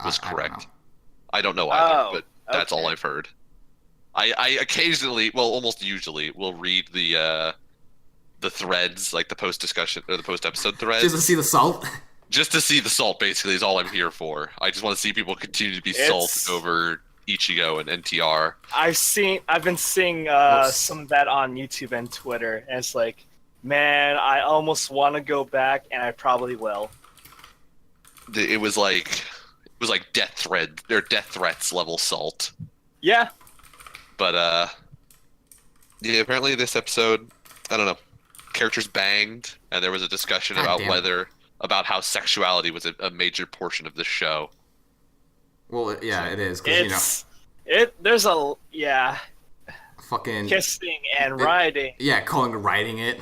was I don't correct. know. I don't know either, Oh, but that's all okay. I've heard. I occasionally, well, almost usually, will read the threads, like the post discussion or the post episode threads, Just to see the salt. just to see the salt. Basically, is all I'm here for. I just want to see people continue to be It's- salt over Ichigo and NTR. I've been seeing Whoops. some of that on YouTube and Twitter, and it's like, man, I almost want to go back, and I probably will. It was like death threats level salt. Yeah. But yeah, apparently this episode, I don't know, characters banged, and there was a discussion God about damn it. about how sexuality was a major portion of this show. Well, yeah, it is because There's a fucking kissing and riding. yeah, riding it.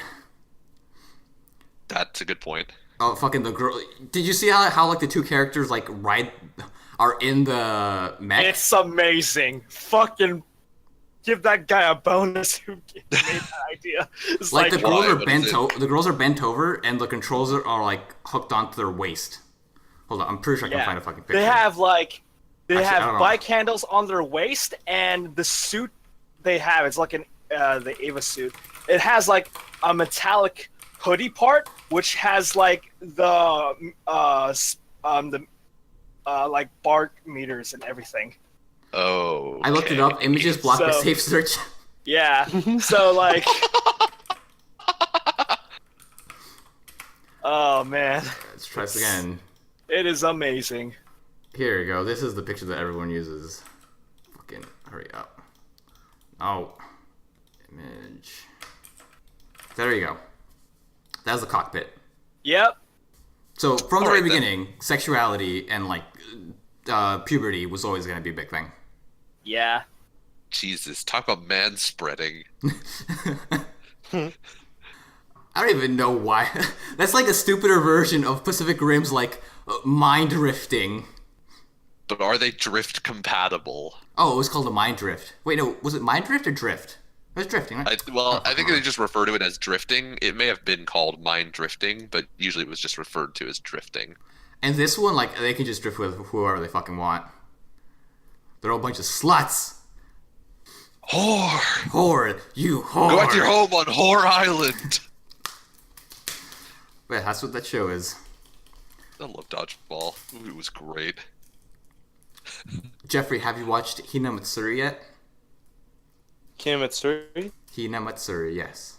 That's a good point. Oh, fucking the girl. Did you see how like the 2 characters like are in the mech? It's amazing. Fucking give that guy a bonus who made that idea. It's Like the girls why? are What bent is it? the girls are bent over and the controls are like hooked onto their waist. Hold on, I'm pretty sure I can find a fucking picture. They have Actually, I don't have know. bike handles on their waist, and the suit they have, it's like the Ava suit. It has like a metallic hoodie part, which has like the like bark meters and everything. Oh, I looked it up. Images blocked by So- safe search. Yeah. So like, oh man, Let's try this again. it is amazing. Here you go. This is the picture that everyone uses. Fucking hurry up. Oh. Image. There you go. That's the cockpit. Yep. So from the Alright, very then. beginning, sexuality and like puberty was always going to be a big thing. Yeah. Jesus, talk about man spreading. I don't even know why. That's like a stupider version of Pacific Rim's like mind drifting. But are they drift compatible? Oh, it was called a mind drift. Wait, no, was it mind drift or drift? It was drifting, right? I think they just refer to it as drifting. It may have been called mind drifting, but usually it was just referred to as drifting. And this one, like, they can just drift with whoever they fucking want. They're all a bunch of sluts. Whore! Whore, you whore. Go back to your home on Whore Island! Yeah, that's what that show is. I love Dodgeball. It was great. Jeffrey, have you watched Hinamatsuri yet? Kinamatsuri? Hinamatsuri, yes.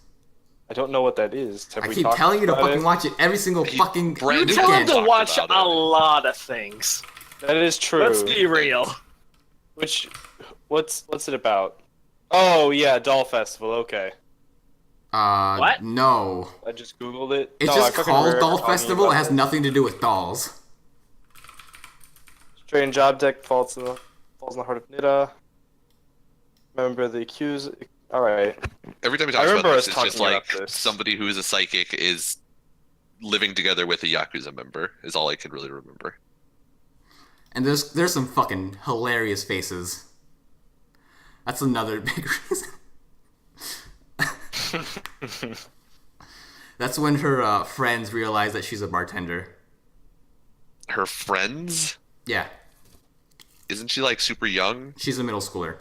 I don't know what that is. Have I we keep talked telling you to about fucking it? watch it every single fucking Brandon Tell him weekend. to talked watch about a it. lot of things. That is true. Let's be real. What's it about? Oh yeah, Doll Festival. Okay, What? No. I just googled it. It's No, I just fucking called remember Doll talking Festival. It about has this. nothing to do with dolls. Strange object falls in the heart of Nida. Remember the accused. All right. Every time we I talk remember about us this, it's just talking like about this. somebody who is a psychic is living together with a Yakuza member, is all I can really remember. And there's some fucking hilarious faces. That's another big reason. That's when her friends realize that she's a bartender. Her friends? Yeah, Isn't she like super young? she's a middle schooler.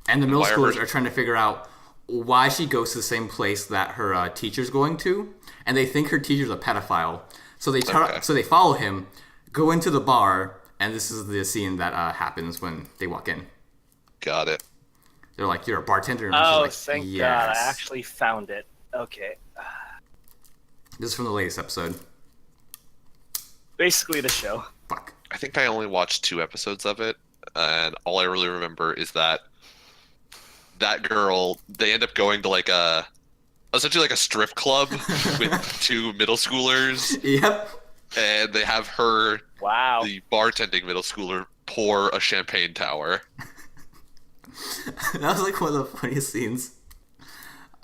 And the middle Why are schoolers her- are trying to figure out why she goes to the same place that her teacher's going to, and they think her teacher's a pedophile. So they Okay. so they follow him, go into the bar, and this is the scene that happens when they walk in. Got it. They're like, "You're a bartender." And Oh, she's like, thank yes. God! I actually found it. Okay. This is from the latest episode. Basically, the show. Fuck. I think I only watched 2 episodes of it, and all I really remember is that girl, they end up going to like essentially like a strip club with 2 middle schoolers, Yep. and they have her, Wow. the bartending middle schooler, pour a champagne tower. That was like one of the funniest scenes.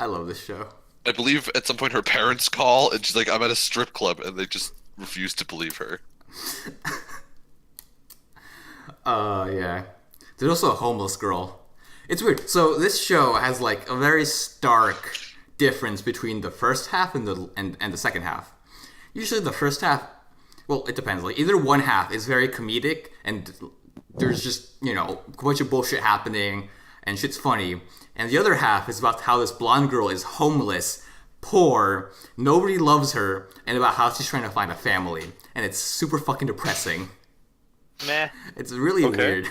I love this show. I believe at some point her parents call, and she's like, "I'm at a strip club," and they just refuse to believe her. Yeah. There's also a homeless girl. It's weird. So this show has like a very stark difference between the first half and the second half. Usually the first half, well, it depends. Like either one half is very comedic and there's just, you know, a bunch of bullshit happening and shit's funny. And the other half is about how this blonde girl is homeless, poor, nobody loves her, and about how she's trying to find a family. And it's super fucking depressing. Meh. It's really Okay. weird.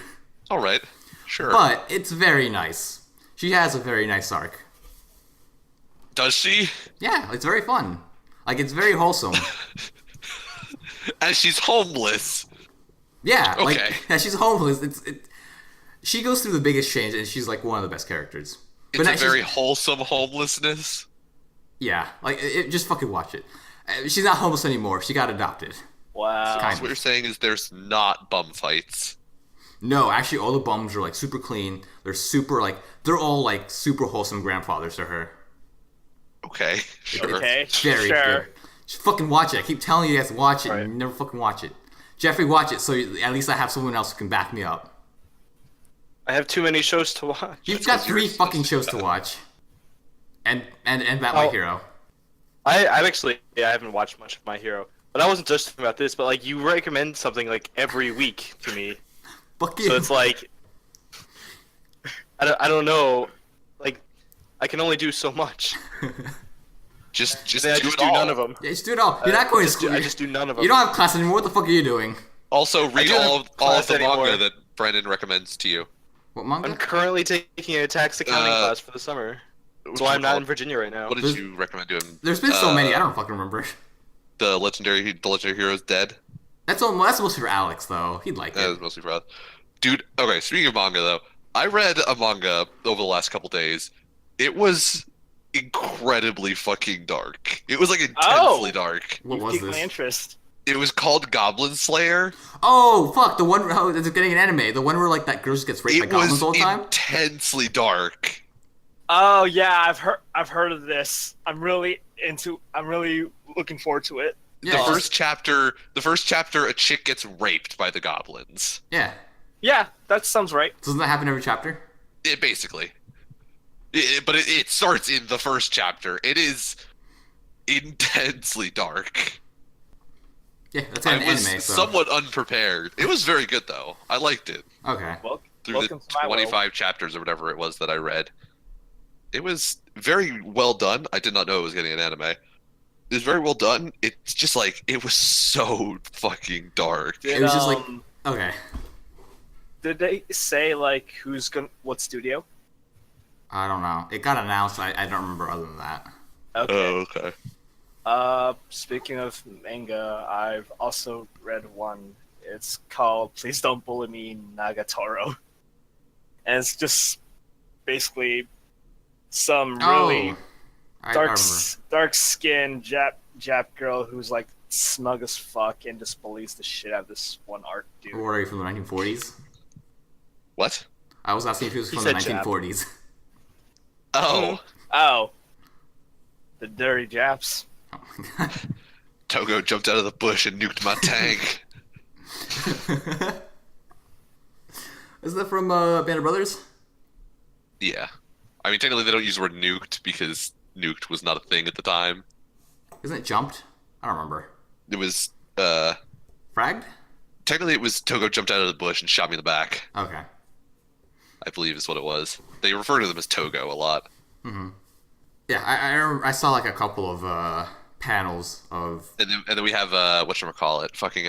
All right, sure. But it's very nice. She has a very nice arc. Does she? Yeah, it's very fun. Like, it's very wholesome. And she's homeless. Yeah, Okay. like, yeah, she's homeless. She goes through the biggest change, and she's, like, one of the best characters. It's now a she's- very wholesome homelessness. Yeah, like, just fucking watch it. She's not homeless anymore. She got adopted. Wow. Kind So what you're saying is there's not bum fights. No, actually, all the bums are, like, super clean. They're all, like, super wholesome grandfathers to her. Okay, sure. Okay. Very sure. good. Just fucking watch it. I keep telling you guys to watch it, Right. and you never fucking watch it. Jeffrey, watch it, so at least I have someone else who can back me up. I have too many shows to watch. You've got 3 you're fucking shows to watch. And Bat My Oh. Hero. I've actually I haven't watched much of My Hero, but I wasn't just talking about this. But like you recommend something like every week to me, Fuck you. so it's like I don't know, like I can only do so much. Just Then I do just it do all. none of them. Yeah, just do it all. You're not going to school. I just do none of them. You don't have class anymore. What the fuck are you doing? Also, read do have all of class the manga anymore. that Brandon recommends to you. What manga? I'm currently taking a tax accounting Uh, class for the summer. That's What's why it I'm not called? in Virginia right now. What did There's- you recommend to him? There's been so many. I don't fucking remember. The legendary hero's dead. That's mostly for Alex though. He'd like That it. was mostly for us. Dude, okay, speaking of manga though, I read a manga over the last couple days. It was incredibly fucking dark. It was like intensely dark. What You was piqued my this? interest. It was called Goblin Slayer. Oh fuck! The one it's getting an anime. The one where like that girl just gets raped by It goblins was all the time. intensely dark. Oh yeah, I've heard of this. I'm really looking forward to it. Yeah, The it's first chapter, a chick gets raped by the goblins. yeah. Yeah, that sounds right. Doesn't that happen every chapter? It basically. But it starts in the first chapter. It is intensely dark. Yeah, that's I an was anime. So somewhat unprepared. It was very good though. I liked it. okay. Well, through Welcome the to my world. 25 chapters or whatever it was that I read. It was very well done. I did not know it was getting an anime. It was very well done. It's just like it was so fucking dark. It was just like um, okay. Did they say like what studio? I don't know. It got announced. I don't remember other than that. Okay. Okay. Speaking of manga, I've also read one. It's called Please Don't Bully Me Nagatoro. And it's just basically some really Oh, I dark remember. dark skinned Jap girl who's like smug as fuck and just bullies the shit out of this one art dude. Or are you from the 1940s? What? I was asking if he was He from the said Jap. 1940s. Oh, Oh. The dirty Japs. Oh my god. Togo jumped out of the bush and nuked my tank. Isn't that from Band of Brothers? Yeah. I mean, technically they don't use the word nuked because nuked was not a thing at the time. Isn't it jumped? I don't remember. It was, Fragged? technically it was Togo jumped out of the bush and shot me in the back, Okay. I believe is what it was. They refer to them as Togo a lot. Yeah, I remember, I saw like a couple of panels of. And then we have, whatchamacallit, fucking,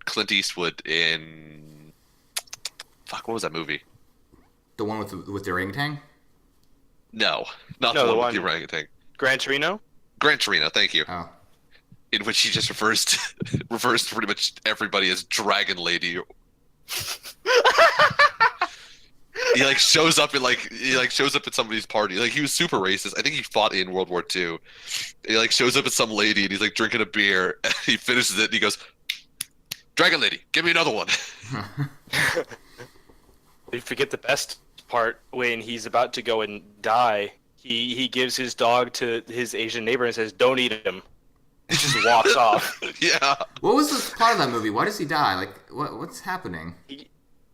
Clint Eastwood in, fuck, what was that movie? The one with the orangutan? No, not No, the the one with one- the orangutan. Gran Torino. Gran Torino, thank you. Oh. In which he just refers to pretty much everybody as Dragon Lady. He like shows up at somebody's party. Like he was super racist. I think he fought in World War II. He like shows up at some lady and he's like drinking a beer. And he finishes it and he goes, "Dragon Lady, give me another one." You forget the best part when he's about to go and die. He gives his dog to his Asian neighbor and says, "Don't eat him." He just walks off. Yeah. What was the part of that movie? Why does he die? Like, what's happening?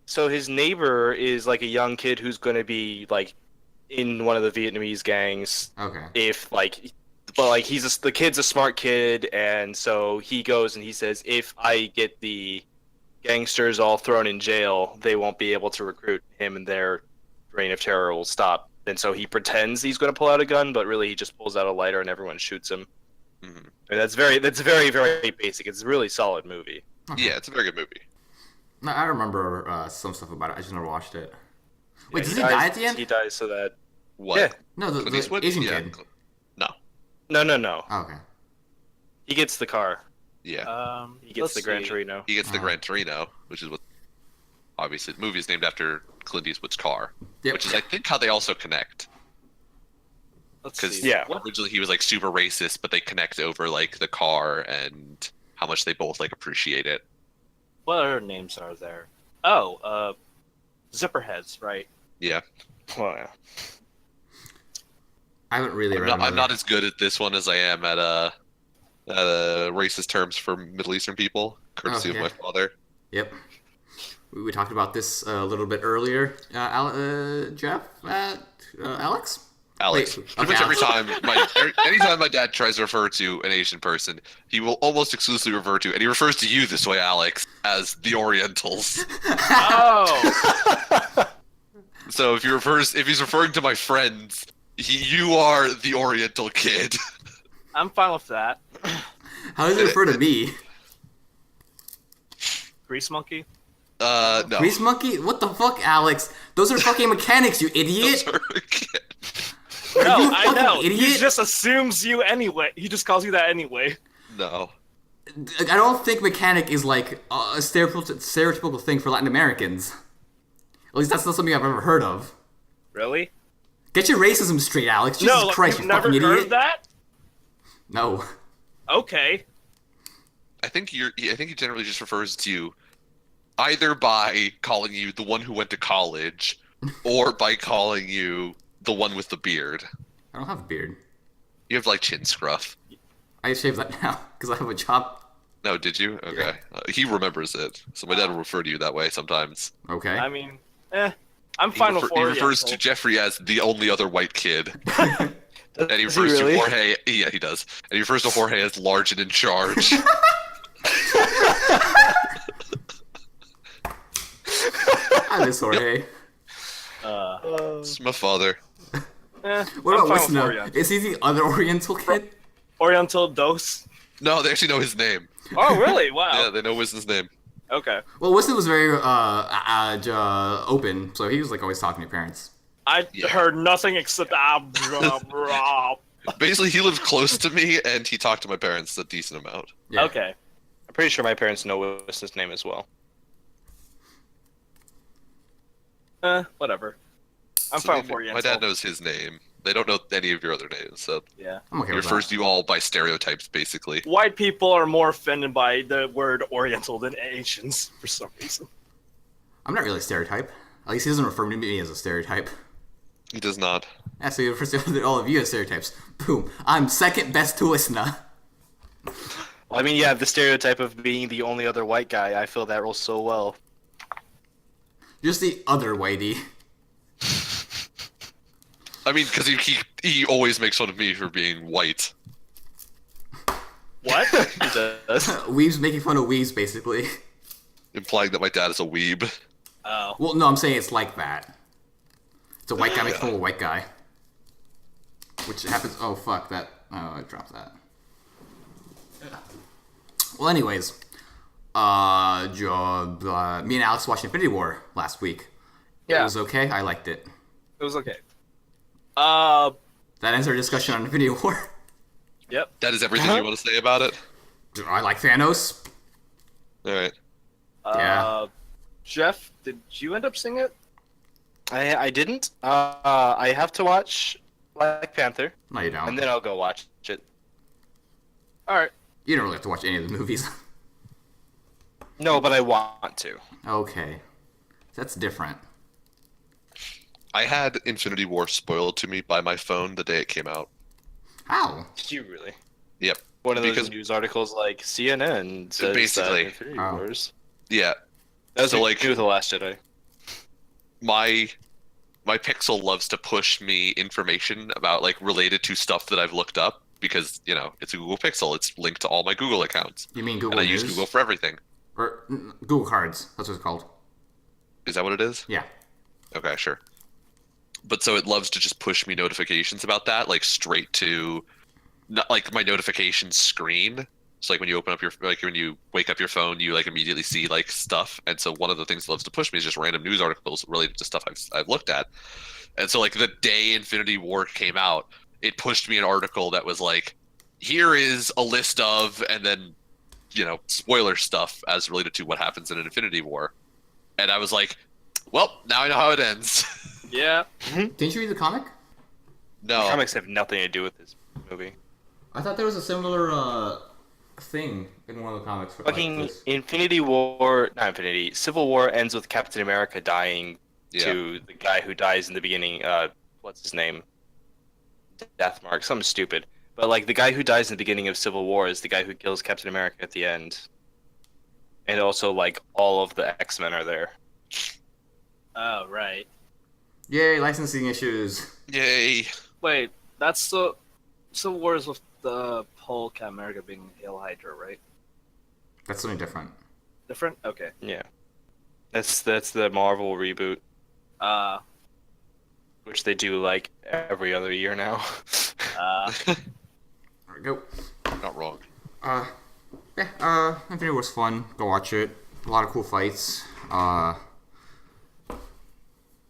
So his neighbor is like a young kid who's going to be like in one of the Vietnamese gangs. Okay. If like, but like the kid's a smart kid, and so he goes and he says, "If I get the gangsters all thrown in jail, they won't be able to recruit him, and their reign of terror will stop." And so he pretends he's going to pull out a gun, but really he just pulls out a lighter and everyone shoots him. Mhm. And that's very, very basic. It's a really solid movie. Yeah, it's a very good movie. No, I remember some stuff about it. I just never watched it. Wait, Yeah, does he die at the end? He dies so that. What? Yeah. No, the Clint Eastwood? Asian Yeah. kid. No. Oh, okay. He gets the car. Yeah. He gets the Gran Torino. He gets the Oh. Gran Torino, which is what obviously the movie is named after Clint Eastwood's car, Yep. which is I think how they also connect. Let's Because see. Yeah. originally he was like super racist, but they connect over like the car and how much they both like appreciate it. What other names are there? Oh, Zipperheads, right? Yeah, Well, yeah. I haven't really read. I'm not as good at this one as I am at racist terms for Middle Eastern people, courtesy Okay. of my father. Yep. We talked about this a little bit earlier. Jeff, Alex. Alex. Wait, Pretty okay, much anytime my dad tries to refer to an Asian person, he will almost exclusively refer to, and he refers to you this way, Alex, as the Orientals. Oh, So if he's referring to my friends, you are the Oriental kid. I'm fine with that. How does it refer to me? Grease Monkey? No. Grease monkey? What the fuck, Alex? Those are fucking mechanics, you idiot! Those are a kid. Are No, you a I fucking know. He idiot? just assumes you anyway. He just calls you that anyway. No. I don't think mechanic is like a stereotypical thing for Latin Americans. At least that's not something I've ever heard of. Really? Get your racism straight, Alex. Jesus No, like, Christ, you've you never fucking heard idiot. of that? No. Okay. I think he generally just refers to you either by calling you the one who went to college or by calling you the one with the beard. I don't have a beard. You have like chin scruff. I shave that now because I have a job. No, did you? Okay. He remembers it. So my dad will refer to you that way sometimes. Okay. I mean, I'm fine with He refers to Oriental. Jeffrey as the only other white kid. And he Does he refers really? to Jorge. Yeah, he does. And he refers to Jorge as large and in charge. I I miss Jorge. It's my father. What I'm about fine with Wisna? Oriental. Is he the other Oriental kid? Oriental Dos. No, they actually know his name. Oh, really? Wow. Yeah, they know Wisdom's name. Okay. Well, Wisna was very open, so he was like always talking to parents. I Yeah. heard nothing except blah, blah. Basically, he lived close to me, and he talked to my parents a decent amount. Yeah. Okay. I'm pretty sure my parents know what's his name as well. Whatever. I'm So fine with Oriental. my dad knows his name. They don't know any of your other names, so Yeah. I'm okay he with refers that. to you all by stereotypes, basically. White people are more offended by the word Oriental than Asians for some reason. I'm not really a stereotype. At least he doesn't refer to me as a stereotype. He does not. Yeah, so he refers to all of you as stereotypes. Boom. I'm second best to Wisna. Well, I mean, yeah, the stereotype of being the only other white guy, I fill that role so well. Just the other whitey. I mean, because he always makes fun of me for being white. What? He does. Weeb's making fun of Weebs, basically. Implying that my dad is a weeb. Oh. Well, no, I'm saying it's like that. It's a white guy making fun of a white guy. Which happens... Oh, fuck, that... Oh, I dropped that. Well, anyways. Me and Alex watched Infinity War last week. Yeah. It was okay. I liked it. It was okay. That ends our discussion on Infinity War. Yep. That is everything you want to say about it? I like Thanos. Alright. Yeah. Jeff, did you end up seeing it? I didn't. I have to watch Black Panther, No, you don't. and then I'll go watch it. Alright. You don't really have to watch any of the movies. No, but I want to. Okay. That's different. I had Infinity War spoiled to me by my phone the day it came out. How? Did you really? Yep. One of those Because- news articles like CNN says Basically. that Infinity Oh. Wars. Yeah. That was So, like like- with the Last Jedi. My Pixel loves to push me information about like related to stuff that I've looked up because, you know, it's a Google Pixel. It's linked to all my Google accounts. You mean And Google I News? use Google for everything. Or Google Cards. That's what it's called. Is that what it is? Yeah. Okay, sure. But so it loves to just push me notifications about that, like straight to, not like my notification screen. So like when you open up your, like when you wake up your phone, you like immediately see like stuff. And so one of the things it loves to push me is just random news articles related to stuff I've looked at. And so like the day Infinity War came out, it pushed me an article that was like, here is a list of, and then, you know, spoiler stuff as related to what happens in an Infinity War. And I was like, well, now I know how it ends. Yeah. Didn't you read the comic? No. Comics have nothing to do with this movie. I thought there was a similar thing in one of the comics. For, Fucking Infinity War, not Infinity, Civil War ends with Captain America dying Yeah. to the guy who dies in the beginning. What's his name? Deathmark, something stupid. But like the guy who dies in the beginning of Civil War is the guy who kills Captain America at the end. And also like all of the X-Men are there. Oh, right. Yay, licensing issues. Yay. Wait, that's the Civil Wars with the whole Captain America being Hail Hydra, right? That's something different. Different? Okay. Yeah. That's the Marvel reboot, which they do like every other year now. There we go. Not wrong. Infinity War's fun. Go watch it. A lot of cool fights.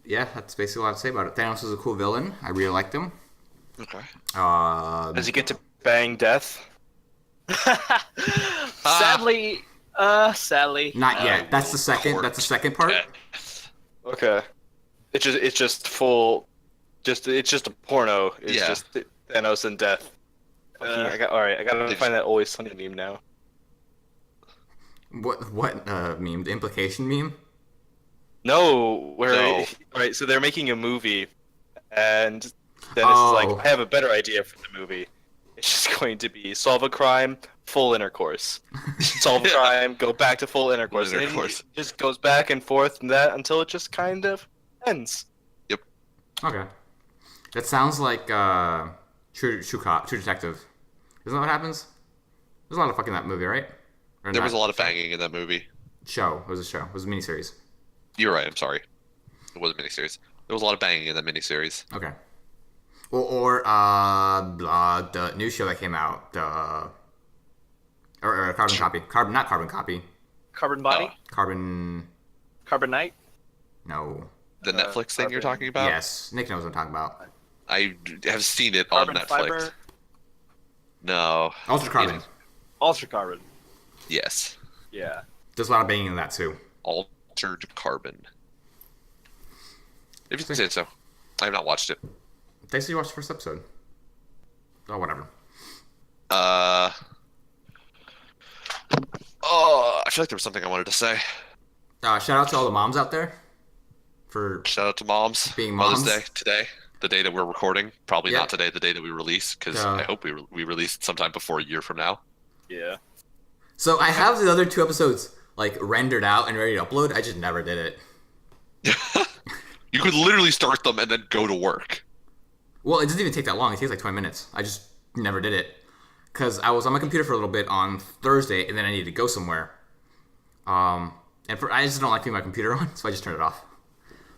Yeah, that's basically what I have to say about it. Thanos is a cool villain. I really liked him. Okay. Does he get to bang death? Sadly, sadly. Not yet. That's the second. Court That's the second part. death. Okay. It's just full. It's just a porno. It's Yeah. just Thanos and death. I gotta find that Always Sunny meme now. What meme? The implication meme? No, where No. Right, so they're making a movie, and Dennis is like, Oh. I have a better idea for the movie. It's just going to be solve a crime, full intercourse. Solve a crime, go back to full intercourse. Full And intercourse. it just goes back and forth and that until it just kind of ends. Okay. That sounds like True Detective. Isn't that what happens? There's a lot of fucking that movie, right? Or There not? was a lot of banging in that movie. Show. It was a show. It was a miniseries. You're right. I'm sorry. It was a miniseries. There was a lot of banging in that miniseries. Okay. Or the new show that came out, or Carbon Copy. Not Carbon Copy. Carbon Body, Carbon. Carbonite. No. The Netflix thing you're talking about? Yes, Nick knows what I'm talking about. I have seen it Carbon on Netflix. fiber. No. Ultra Carbon. Ultra Carbon. Yes. Yeah. There's a lot of banging in that too. Altered Carbon. If you say so. I have not watched it. Thanks for you watched the first episode. Oh, whatever. Oh, I feel like there was something I wanted to say. Shout out to all the moms out there for Shout out to moms. Being Mother's moms. Day today, the day that we're recording. Probably Yeah. not today, the day that we release, because I hope we release it sometime before a year from now. Yeah. So I have the other 2 episodes like rendered out and ready to upload. I just never did it. You could literally start them and then go to work. Well, it doesn't even take that long. It takes like 20 minutes. I just never did it because I was on my computer for a little bit on Thursday, and then I needed to go somewhere. I just don't like leaving my computer on, so I just turned it off.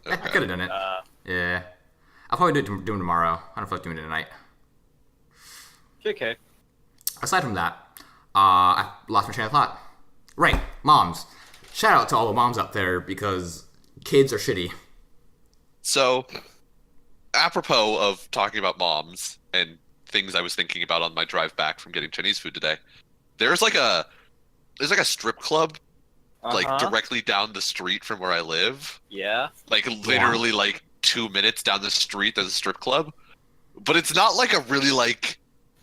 I could have done it. Yeah, I'll probably do it tomorrow. I don't feel like doing it tonight. Okay. Aside from that, I lost my train of thought. Right, moms. Shout out to all the moms out there because kids are shitty. So, apropos of talking about moms and things I was thinking about on my drive back from getting Chinese food today, there's like a strip club like directly down the street from where I live. Yeah. Like literally like 2 minutes down the street there's a strip club. But it's not like a really like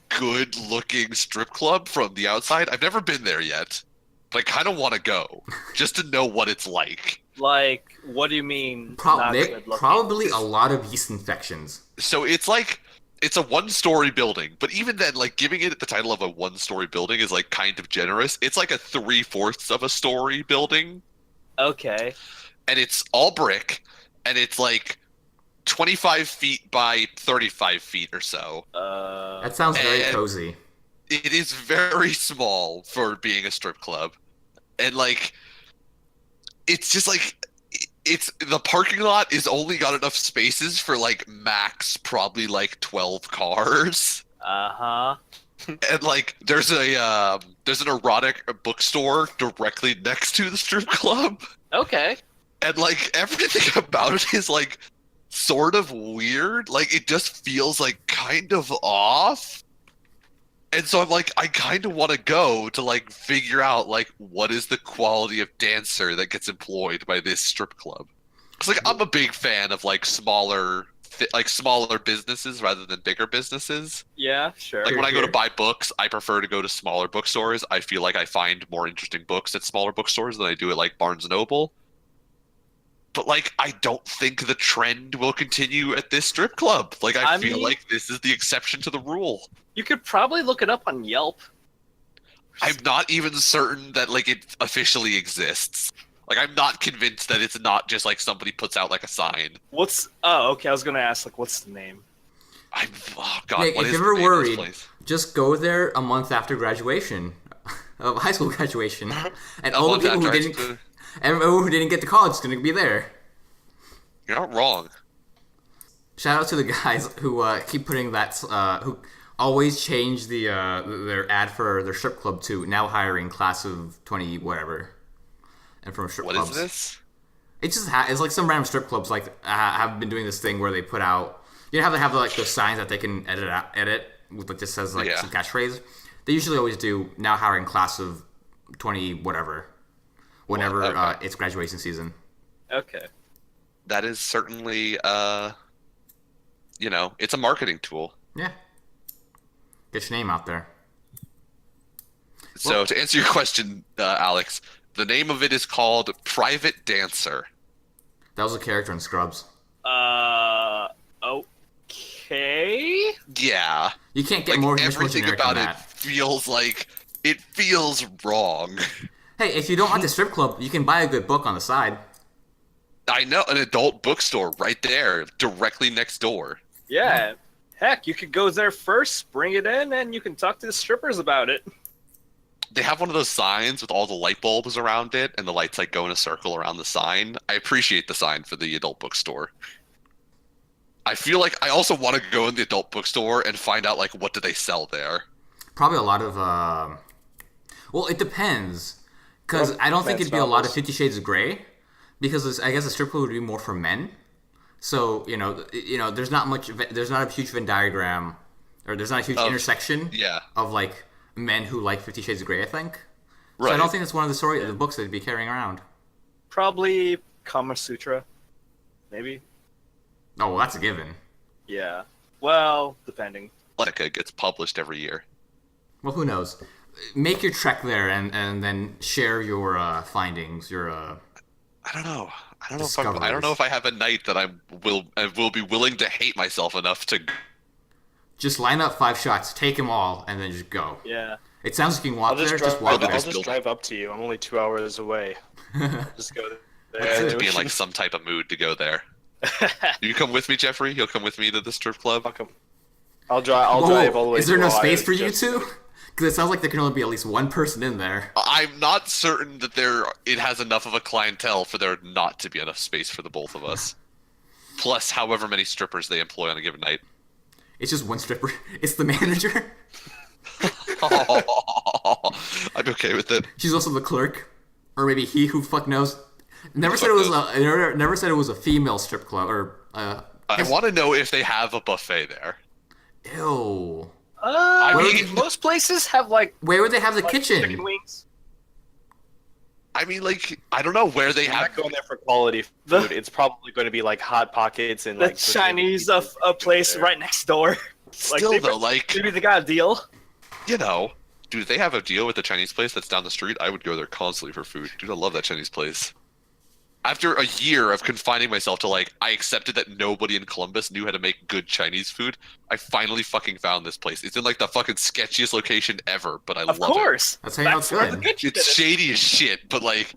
good looking strip club from the outside. I've never been there yet. But I kind of want to go just to know what it's like. Like, what do you mean? not Nick, good looking? probably a lot of yeast infections. So it's like it's a one-story building, but even then, like giving it the title of a one-story building is like kind of generous. It's like a 3/4 of a story building, Okay. and it's all brick, and it's like 25 feet by 35 feet or so. That sounds very And- cozy. It is very small for being a strip club, and like it's just like it's the parking lot is only got enough spaces for like max probably like 12 cars. Uh-huh. And like there's an erotic bookstore directly next to the strip club, Okay. and like everything about it is like sort of weird. Like it just feels like kind of off. And so I'm like, I kind of want to go to like figure out like what is the quality of dancer that gets employed by this strip club. It's like I'm a big fan of like smaller businesses rather than bigger businesses. Yeah, sure. Like when I go to Here. buy books, I prefer to go to smaller bookstores. I feel like I find more interesting books at smaller bookstores than I do at like Barnes and Noble. But like I don't think the trend will continue at this strip club. Like I feel mean- like this is the exception to the rule. You could probably look it up on Yelp. I'm not even certain that like it officially exists. Like I'm not convinced that it's not just like somebody puts out like a sign. Oh, okay. I was gonna ask, like, what's the name? Oh god, Nick, what if is you're the ever name of this worried, place? just go there a month after graduation, of high school graduation, and A all the month people who after I didn't, stood- everyone who didn't get to college is going to be there. You're not wrong. Shout out to the guys who keep putting that, who always change their ad for their strip club to now hiring class of 20 whatever, and from strip What clubs. is this? It's just it's like some random strip clubs like have been doing this thing where they put out, you know how they have like the signs that they can edit with like just says like Yeah. some catchphrase. They usually always do now hiring class of 20 whatever, whenever okay. it's graduation season. Okay. That is certainly it's a marketing tool. Yeah, get your name out there. So to answer your question, Alex, the name of it is called Private Dancer. That was a character in Scrubs. Okay. Yeah. You can't get Like much more everything generic about than it that. feels wrong. Hey, if you don't like the strip club, you can buy a good book on the side. I know, an adult bookstore right there, directly next door. Yeah. Heck, you could go there first, bring it in, and you can talk to the strippers about it. they have one of those signs with all the light bulbs around it, and the lights like go in a circle around the sign. I appreciate the sign for the adult bookstore. I feel like I also want to go in the adult bookstore and find out like what do they sell there. Probably a lot of. Well, it depends, because I don't think it'd be a lot of 50 Shades of Grey, because I guess a strip club would be more for men. So there's not much. There's not a huge Venn diagram, or there's not a huge intersection. Yeah. Of like men who like 50 Shades of Grey. I think. Right. So I don't think that's one of the books they'd be carrying around. Probably Kama Sutra, maybe. Oh, well, that's a given. Yeah. Well, depending. Atlantica gets published every year. Well, who knows? Make your trek there and then share your findings. Your I don't know. I don't know Discoveries. if I have a night that I will be willing to hate myself enough to. just line up 5 shots, take them all, and then just go. Yeah. It sounds like you can walk there. Just walk I'll there. just I'll just drive up to you. I'm only 2 hours away. Just go I seem there. to be in like some type of mood to go there. Do you come with me, Jeffrey? You'll come with me to the strip club. Fuck 'em. I'll drive all the way. Is there to no Ohio space for you just- two? Because it sounds like there can only be at least one person in there. I'm not certain that it has enough of a clientele for there not to be enough space for the both of us. Plus, however many strippers they employ on a given night. It's just one stripper. It's the manager. I'm okay with it. She's also the clerk, or maybe he who fuck knows. Never said it was never said it was a female strip club or. I want to know if they have a buffet there. Ew. I mean, Most places have like Where would they have the chicken kitchen? wings. like, I don't know where they I'm have. not going there for quality food. It's probably going to be like Hot Pockets and The like Chinese a place there. right next door. Still they- though, like, maybe they got a deal. dude, if they have a deal with the Chinese place that's down the street, I would go there constantly for food. Dude, I love that Chinese place. After a year of confining myself to like, I accepted that nobody in Columbus knew how to make good Chinese food. I finally fucking found this place. It's in like the fucking sketchiest location ever, but I Of love it. course. That's how you know it's where good. the kitchen It's is. shady as shit, but like,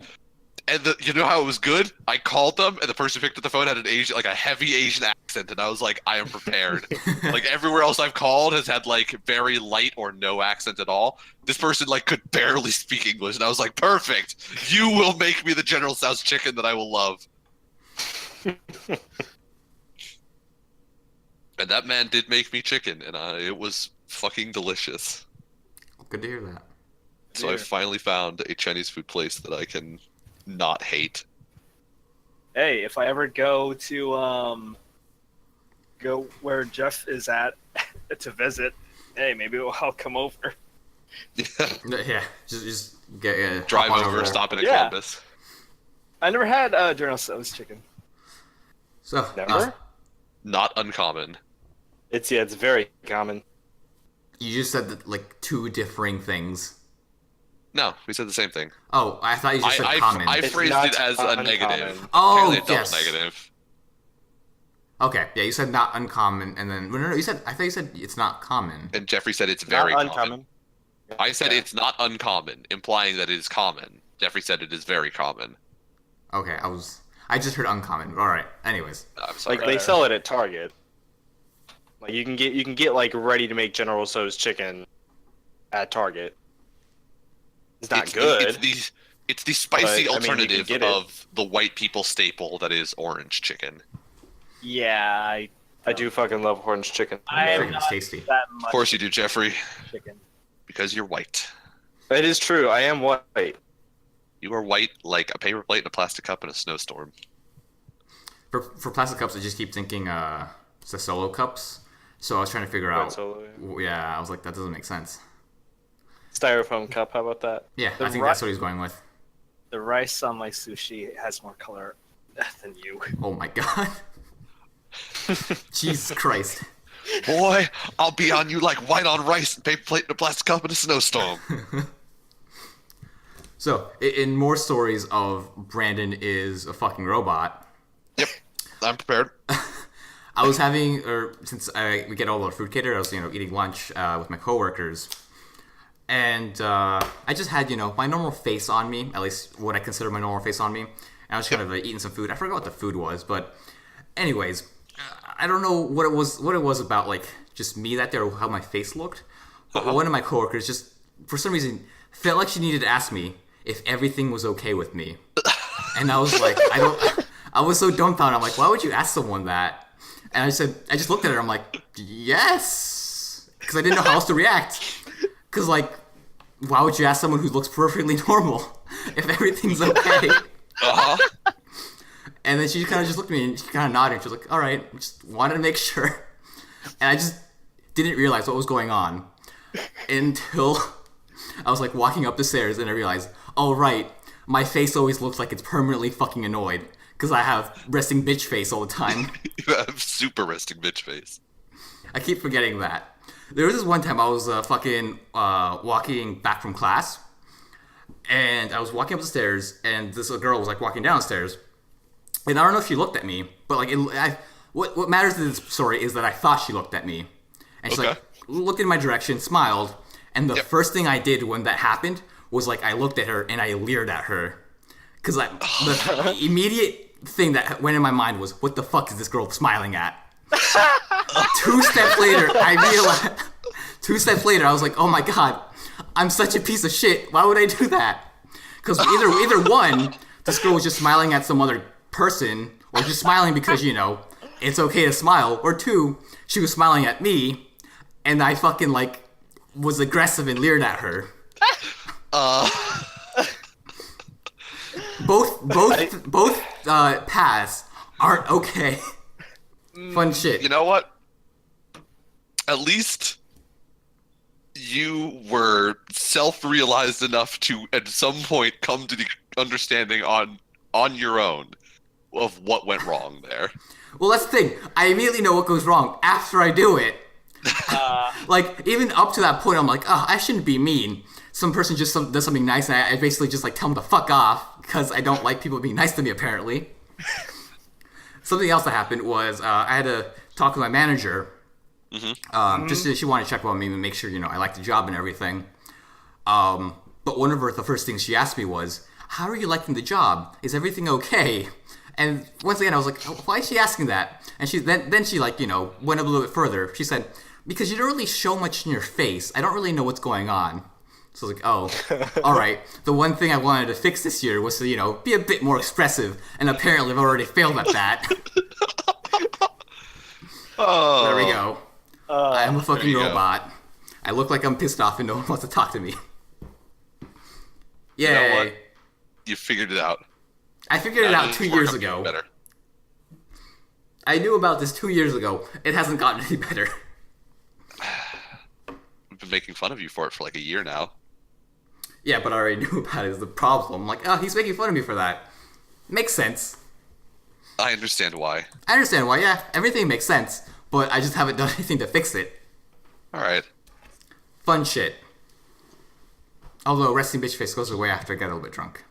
and you know how it was good? I called them, and the person who picked up the phone had a heavy Asian accent, and I was like, I am prepared. Like everywhere else I've called has had like very light or no accent at all. This person like could barely speak English, and I was like, perfect. You will make me the General Tso's chicken that I will love. And that man did make me chicken, and it was fucking delicious. Good to hear that. So I Yeah. finally found a Chinese food place that I can not hate. Hey, if I ever go to go where Jeff is at to visit, hey, maybe I'll come over. Yeah, just get Drive hop on over, there. stop in Yeah. Columbus. I never had General Tso's chicken. So Never? Not uncommon. It's very common. you just said that, like 2 differing things. No, we said the same thing. Oh, I thought you just said I common. It's phrased not it as a uncommon. negative. Oh, Apparently a double yes. negative. Okay, yeah, you said not uncommon, and then no, you said I thought you said it's not common. And Jeffrey said it's very Not common. uncommon. I said Yeah. it's not uncommon, implying that it is common. Jeffrey said it is very common. Okay, I just heard uncommon. All right. Anyways, I'm sorry. Like they sell it at Target. Like you can get like ready to make General Tso's chicken at Target. It's not good. It's the spicy But, I mean, you can alternative get it. of the white people staple that is orange chicken. Yeah, I do fucking love orange chicken. I am freaking not tasty. that Of much course you do, Jeffrey, chicken. because you're white. It is true. I am white. You are white like a paper plate in a plastic cup in a snowstorm. For plastic cups, I just keep thinking Sasolo cups. So I was trying to figure out. Solo, Yeah, I was like, that doesn't make sense. Styrofoam cup. How about that? Yeah, The I think ri- that's what he's going with. The rice on my sushi has more color than you. Oh my god. Jesus Christ. Boy, I'll be on you like white on rice and paper plate in a plastic cup in a snowstorm. So, in more stories of Brandon is a fucking robot, Yep, I'm prepared. I was having, or since we get all our food catered, I was, eating lunch with my coworkers, and I just had, my normal face on me, at least what I consider my normal face on me, and I was kind of eating some food. I forgot what the food was, but anyways, I don't know what it was about, like, just me that day or how my face looked, but one of my coworkers just, for some reason, felt like she needed to ask me if everything was okay with me. And I was like, I was so dumbfounded. I'm like, why would you ask someone that? And I just looked at her. I'm like, yes. Because I didn't know how else to react. Because, like, why would you ask someone who looks perfectly normal if everything's okay? Uh-huh. And then she kind of just looked at me and she kind of nodded. She was like, all right, just wanted to make sure. And I just didn't realize what was going on until I was like walking up the stairs and I realized, oh, right, my face always looks like it's permanently fucking annoyed because I have resting bitch face all the time. You have super resting bitch face. I keep forgetting that. There was this one time I was walking back from class and I was walking up the stairs and this girl was like walking downstairs. And I don't know if she looked at me, but like, what matters in this story is that I thought she looked at me, and she like looked in my direction, smiled, and the first thing I did when that happened was like I looked at her and I leered at her, because like the immediate thing that went in my mind was, what the fuck is this girl smiling at? 2 steps later, I realized. 2 steps later, I was like, oh my god, I'm such a piece of shit. Why would I do that? Because either one, this girl was just smiling at some other person, or just smiling because, you know, it's okay to smile, or 2, she was smiling at me, and I fucking, like, was aggressive and leered at her. Both paths aren't okay. Fun shit. You know what? At least you were self-realized enough to, at some point, come to the understanding on your own of what went wrong there. Well, that's the thing. I immediately know what goes wrong after I do it. Like, even up to that point, I'm like, oh, I shouldn't be mean. Some person just does something nice, and I basically just, like, tell them to fuck off, because I don't like people being nice to me, apparently. Something else that happened was, I had to talk with my manager, just she wanted to check on me and make sure, you know, I liked the job and everything. But one of the first things she asked me was, how are you liking the job? Is everything okay? And once again, I was like, why is she asking that? And then she like, you know, went a little bit further. She said, because you don't really show much in your face. I don't really know what's going on. So I was like, oh, all right. The one thing I wanted to fix this year was to, you know, be a bit more expressive. And apparently I've already failed at that. Oh, There we go. I am a fucking go. robot. I look like I'm pissed off and no one wants to talk to me. Yay. You know what? You figured it out. I figured it out It's 2 working years out ago. Better. I knew about this 2 years ago. It hasn't gotten any better. We've been making fun of you for it for like a year now. Yeah, but I already knew about it is the problem. I'm like, oh, he's making fun of me for that. Makes sense. I understand why. I understand why, yeah. Everything makes sense. But I just haven't done anything to fix it. All right. Fun shit. Although resting bitch face goes away after I get a little bit drunk.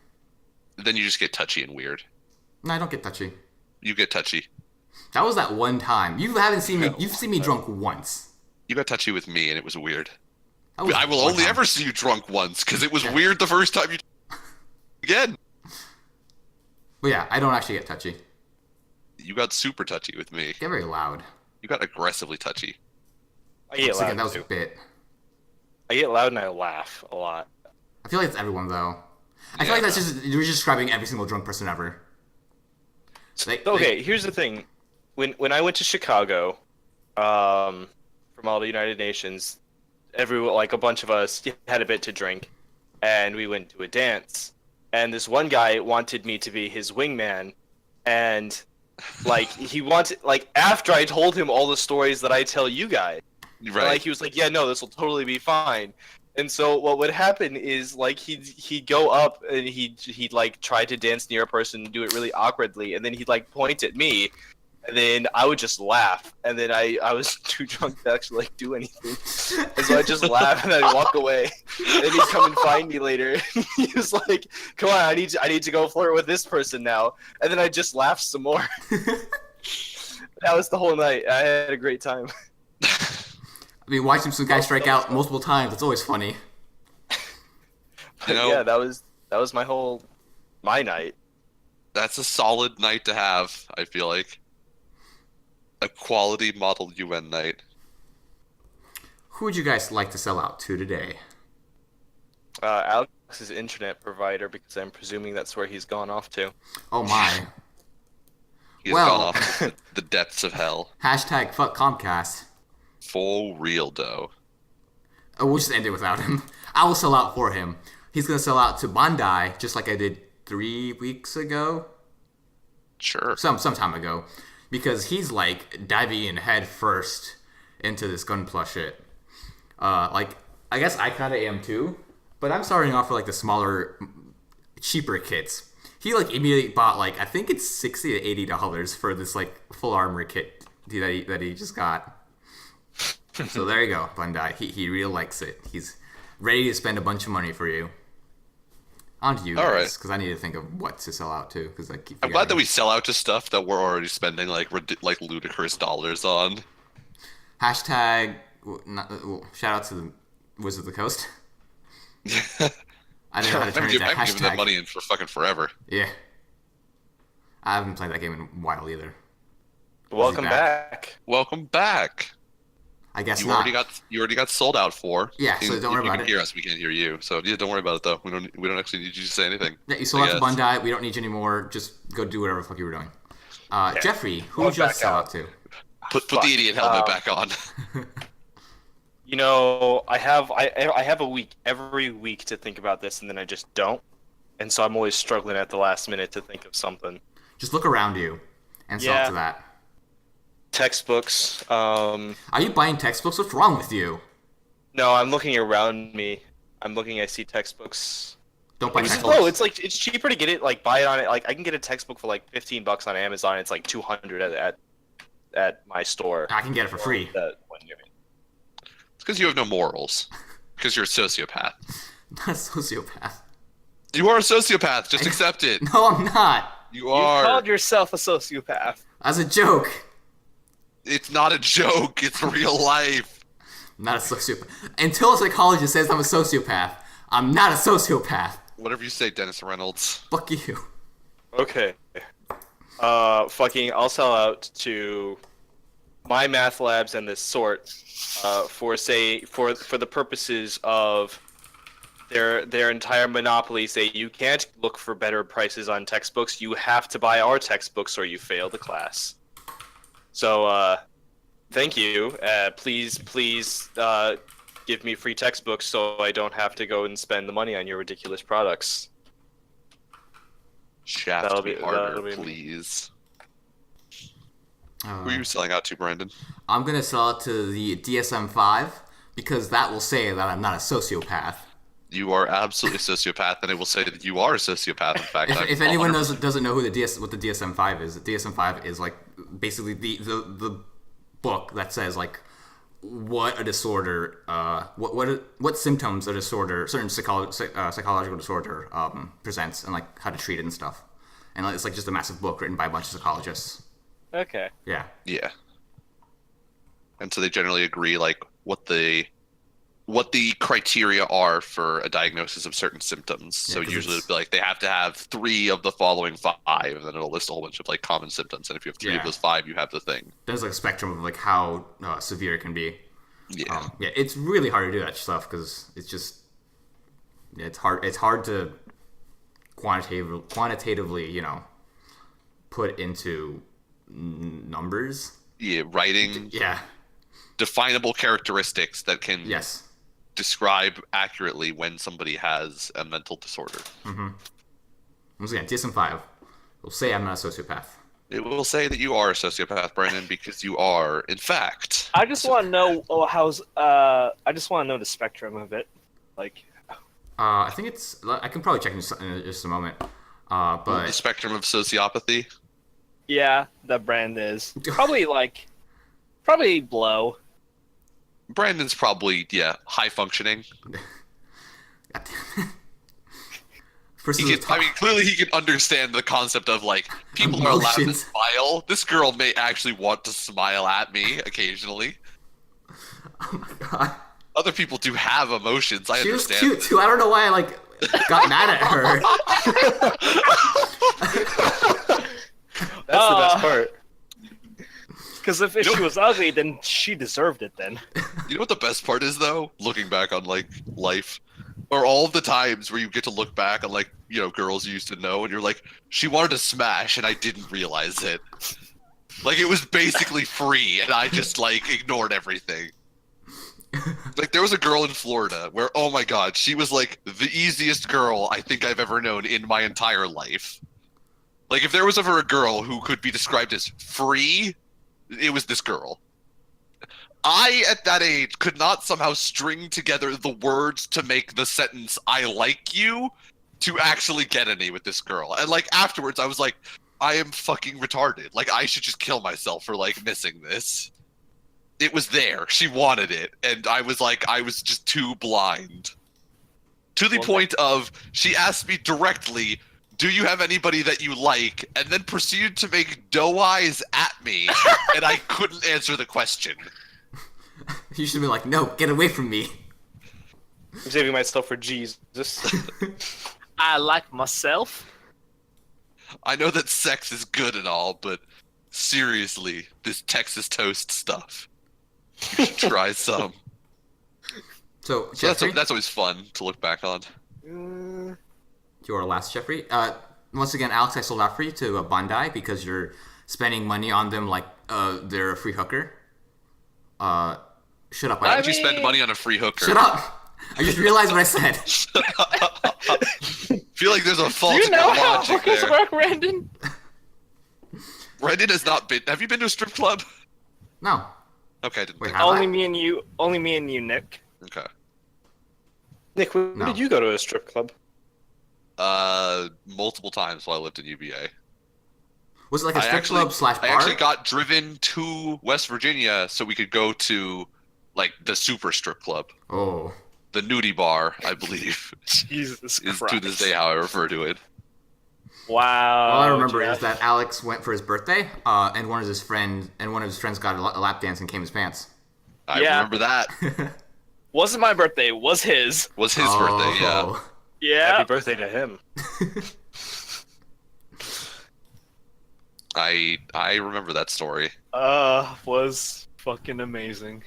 Then you just get touchy and weird. No, I don't get touchy. You get touchy. That was that one time. You haven't seen me. No. You've seen me drunk once. You got touchy with me, and it was weird. That was I will one only time. ever see you drunk once, because it was weird the first time you... Again. But yeah, I don't actually get touchy. You got super touchy with me. Get very loud. You got aggressively touchy. I get Once loud again, that was a too. bit. I get loud and I laugh a lot. I feel like it's everyone though. I feel like that's just you're just describing every single drunk person ever. Okay, here's the thing. When I went to Chicago, from all the United Nations, like a bunch of us had a bit to drink, and we went to a dance. And this one guy wanted me to be his wingman, and like he wanted, like after I told him all the stories that I tell you guys, Right. like he was like, yeah, no, this will totally be fine. And so what would happen is like he'd go up and he'd like try to dance near a person and do it really awkwardly, and then he'd like point at me, and then I would just laugh, and then I was too drunk to actually like do anything, and so I just laugh and I'd walk away, and then he'd come and find me later. He was like, come on, I need to go flirt with this person now, and then I just laughed some more. That was the whole night. I had a great time. I mean, watching some guy strike out multiple times, it's always funny. You know, Yeah, that was my night. that's a solid night to have, I feel like. A quality Model UN night. Who would you guys like to sell out to today? Alex's internet provider, because I'm presuming that's where he's gone off to. Oh my. He's Well- gone off to the depths of hell. Hashtag fuck Comcast. For real, though. Oh, we'll just end it without him. I will sell out for him. He's gonna sell out to Bandai, just like I did 3 weeks ago. Sure. Some time ago. Because he's like diving in head first into this Gunpla shit. Like, I guess I kinda am too. But I'm starting off with like the smaller, cheaper kits. He like immediately bought like, I think it's $60 to $80 for this like full armor kit that he just got. So there you go, Bandai. He really likes it. He's ready to spend a bunch of money for you. On to you All guys, right. because I need to think of what to sell out to. Because I keep. I'm glad that forgetting. we sell out to stuff that we're already spending like ludicrous dollars on. Hashtag. Shout out to the Wizard of the Coast. I don't know how to turn it to I've given that hashtag. money in for fucking forever. Yeah. I haven't played that game in a while either. Welcome back? back. Welcome back. I guess You not. already got sold out for. Yeah, so don't worry you about can it. hear us, we can't hear you. So yeah, don't worry about it though. We don't actually need you to say anything. Yeah, you sold out to guess. Bandai. We don't need you anymore. Just go do whatever the fuck you were doing. Jeffrey, who Going would you like back to sell out. out to? Put Fuck. the idiot helmet back on. You know, I have a week every week to think about this, and then I just don't. And so I'm always struggling at the last minute to think of something. Just look around you and sell Yeah. to that. Textbooks. Are you buying textbooks? What's wrong with you? No, I'm looking around me. I see textbooks. Don't buy Because, textbooks. bro, it's like it's cheaper to get it, like buy it on it. Like I can get a textbook for like $15 on Amazon. It's like 200 at my store. I can get it for free. That one near me. It's because you have no morals. Because you're a sociopath. Not a sociopath. You are a sociopath. Just accept it. No, I'm not. You You are. called yourself a sociopath. As a joke. It's not a joke. It's real life. I'm not a sociopath. Until a psychologist says I'm a sociopath, I'm not a sociopath. Whatever you say, Dennis Reynolds. Fuck you. Okay. I'll sell out to my math labs and this sort for the purposes of their entire monopoly. Say you can't look for better prices on textbooks. You have to buy our textbooks or you fail the class. So thank you. Please give me free textbooks so I don't have to go and spend the money on your ridiculous products. Shaft That'll me be- harder, that'll be- please. Who are you selling out to, Brandon? I'm gonna sell it to the DSM-5 because that will say that I'm not a sociopath. You are absolutely a sociopath, and it will say that you are a sociopath. In fact, If anyone doesn't know who what the DSM-5 is, the DSM-5 is like basically the book that says like what a disorder, what symptoms a disorder, certain psychological disorder presents, and like how to treat it and stuff. And it's like just a massive book written by a bunch of psychologists. Okay. Yeah. Yeah. And so they generally agree, like what the criteria are for a diagnosis of certain symptoms. So 'cause usually it's- it'll be like they have to have 3 of the following 5, and then it'll list a whole bunch of like common symptoms. And if you have 3 Yeah. of those 5, you have the thing. There's like a spectrum of like how severe it can be. Yeah. Yeah, it's really hard to do that stuff because it's just it's hard. It's hard to quantitatively, put into numbers. Yeah. Writing Yeah. definable characteristics that can Yes. describe accurately when somebody has a mental disorder. Once again, DSM-5 will say I'm not a sociopath. It will say that you are a sociopath, Brandon, because you are, in fact. I just want to know I just want to know the spectrum of it. Like, I think it's. I can probably check in just a moment. The But spectrum of sociopathy. yeah, the brand is probably below. Brandon's probably, high functioning. first He can, clearly he can understand the concept of like people are allowed to Emotions. smile. This girl may actually want to smile at me occasionally. oh my god, Other people do have emotions. I she was understand. cute too. I don't know why I got mad at her. That's the best part. Because if she was ugly, then she deserved it. Then You know what the best part is though? Looking back on like life, Or all of the times where you get to look back on like, you know, girls you used to know and you're like, she wanted to smash and I didn't realize it. Like it was basically free and I just like ignored everything. Like there was a girl in Florida where, oh my god, she was like the easiest girl I think I've ever known in my entire life. Like if there was ever a girl who could be described as free, it was this girl. I, at that age, could not somehow string together the words to make the sentence, I like you, to actually get any with this girl. And, like, afterwards, I was like, I am fucking retarded. Like, I should just kill myself for, like, missing this. It was there. She wanted it. And I was like, I was just too blind. To the point of, she asked me directly, do you have anybody that you like? And then proceeded to make doe eyes at me, and I couldn't answer the question. You should be like, no, get away from me. I'm saving myself for Jesus. I like myself. I know that sex is good and all, but seriously, this Texas toast stuff. You should try some. So, So Jeffrey, that's always fun to look back on. your last Jeffrey. Once again, Alex, I sold out for you to Bandai because you're spending money on them like they're a free hooker. Shut up. Why I would you spend money on a free hooker? Shut up! I just realized what I said. Feel like there's a fault Do you in your know how logic hookers there. work, Brandon? Brendan has not been. Have you been to a strip club? No. Okay, I didn't Wait, think. have Only I? me and you. Only me and you, Nick. Okay. Nick, when No. did you go to a strip club? Multiple times while I lived in UVA. Was it like a strip club / bar? I actually got driven to West Virginia so we could go to, like, the super strip club. Oh. The nudie bar, I believe, Jesus is Christ. to this day how I refer to it. Wow. All I remember Jeff. is that Alex went for his birthday, and one of his friends got a lap dance and came as pants. I Yeah. remember that. Wasn't my birthday. Was his. Was his birthday, yeah. Yeah. Happy birthday to him. I remember that story. Was fucking amazing.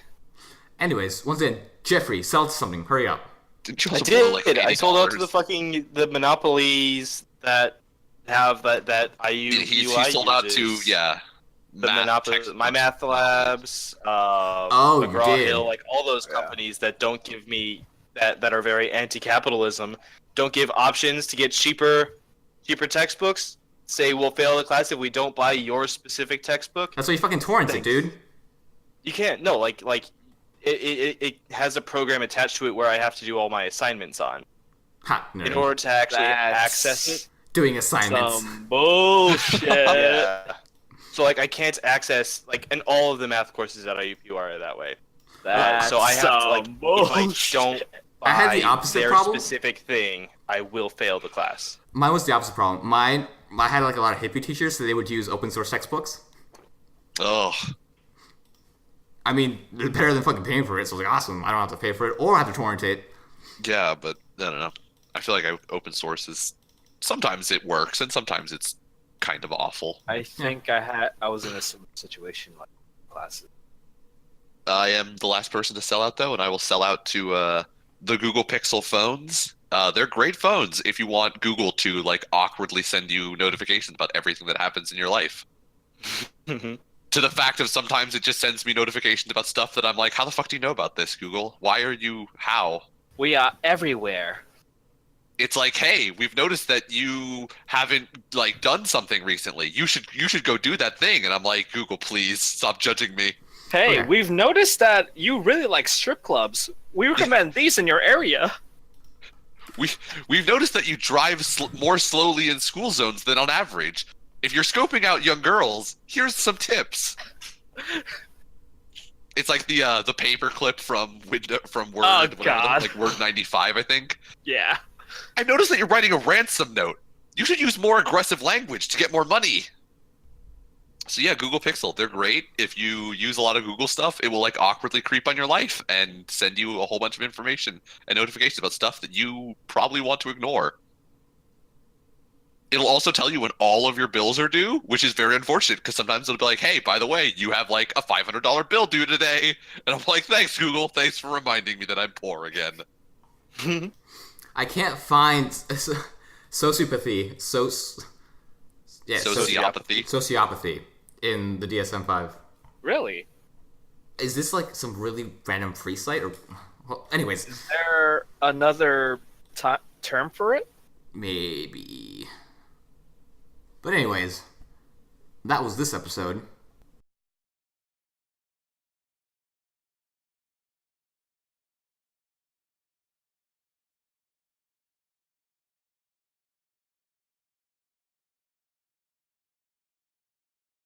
Anyways, once again, Jeffrey, sell something. Hurry up. Didn't you I also blow, did. like, I sold out to $80? the fucking the monopolies that have that IU. He UI sold out to, uses. yeah. The math monopoly, textbooks. my math labs, you McGraw did. Hill, like all those companies that don't give me that are very anti-capitalism, don't give options to get cheaper textbooks. Say we'll fail the class if we don't buy your specific textbook. That's why you fucking torrent it, Thanks. dude. You can't. No, like it has a program attached to it where I have to do all my assignments on Ha, in nerd. order to actually That's access it. Doing assignments. Some bullshit. Yeah. So like I can't access like and all of the math courses at IUPU are that way. That's So I have to like some if I bullshit. don't buy I had the opposite their problem. specific thing, I will fail the class. Mine was the opposite problem. I had like a lot of hippie teachers, so they would use open source textbooks. Oh, I mean, they're better than fucking paying for it, so it's like awesome. I don't have to pay for it or have to torrent it. yeah, but I don't know. I feel like open source is sometimes it works and sometimes it's kind of awful. I think I was in a similar situation like classes. I am the last person to sell out though, and I will sell out to the Google Pixel phones. They're great phones if you want Google to like awkwardly send you notifications about everything that happens in your life. To the fact of sometimes it just sends me notifications about stuff that I'm like, how the fuck do you know about this, Google? Why are you how? We are everywhere. It's like, hey, we've noticed that you haven't like done something recently. You should go do that thing. And I'm like, Google, please stop judging me. Hey, Okay. we've noticed that you really like strip clubs. We recommend these in your area. We've noticed that you drive more slowly in school zones than on average. If you're scoping out young girls, here's some tips. It's like the paperclip from Word, Oh, whatever, God. like Word 95, I think. Yeah. I noticed that you're writing a ransom note. You should use more aggressive language to get more money. So yeah, Google Pixel, they're great. If you use a lot of Google stuff, it will like awkwardly creep on your life and send you a whole bunch of information and notifications about stuff that you probably want to ignore. It'll also tell you when all of your bills are due, which is very unfortunate because sometimes it'll be like, hey, by the way, you have like a $500 bill due today. And I'm like, thanks, Google. Thanks for reminding me that I'm poor again. I can't find sociopathy. Sociopathy. Sociopathy in the DSM-5. Really? Is this like some really random free site or? Well, anyways, Is there another term for it? maybe. But anyways, that was this episode.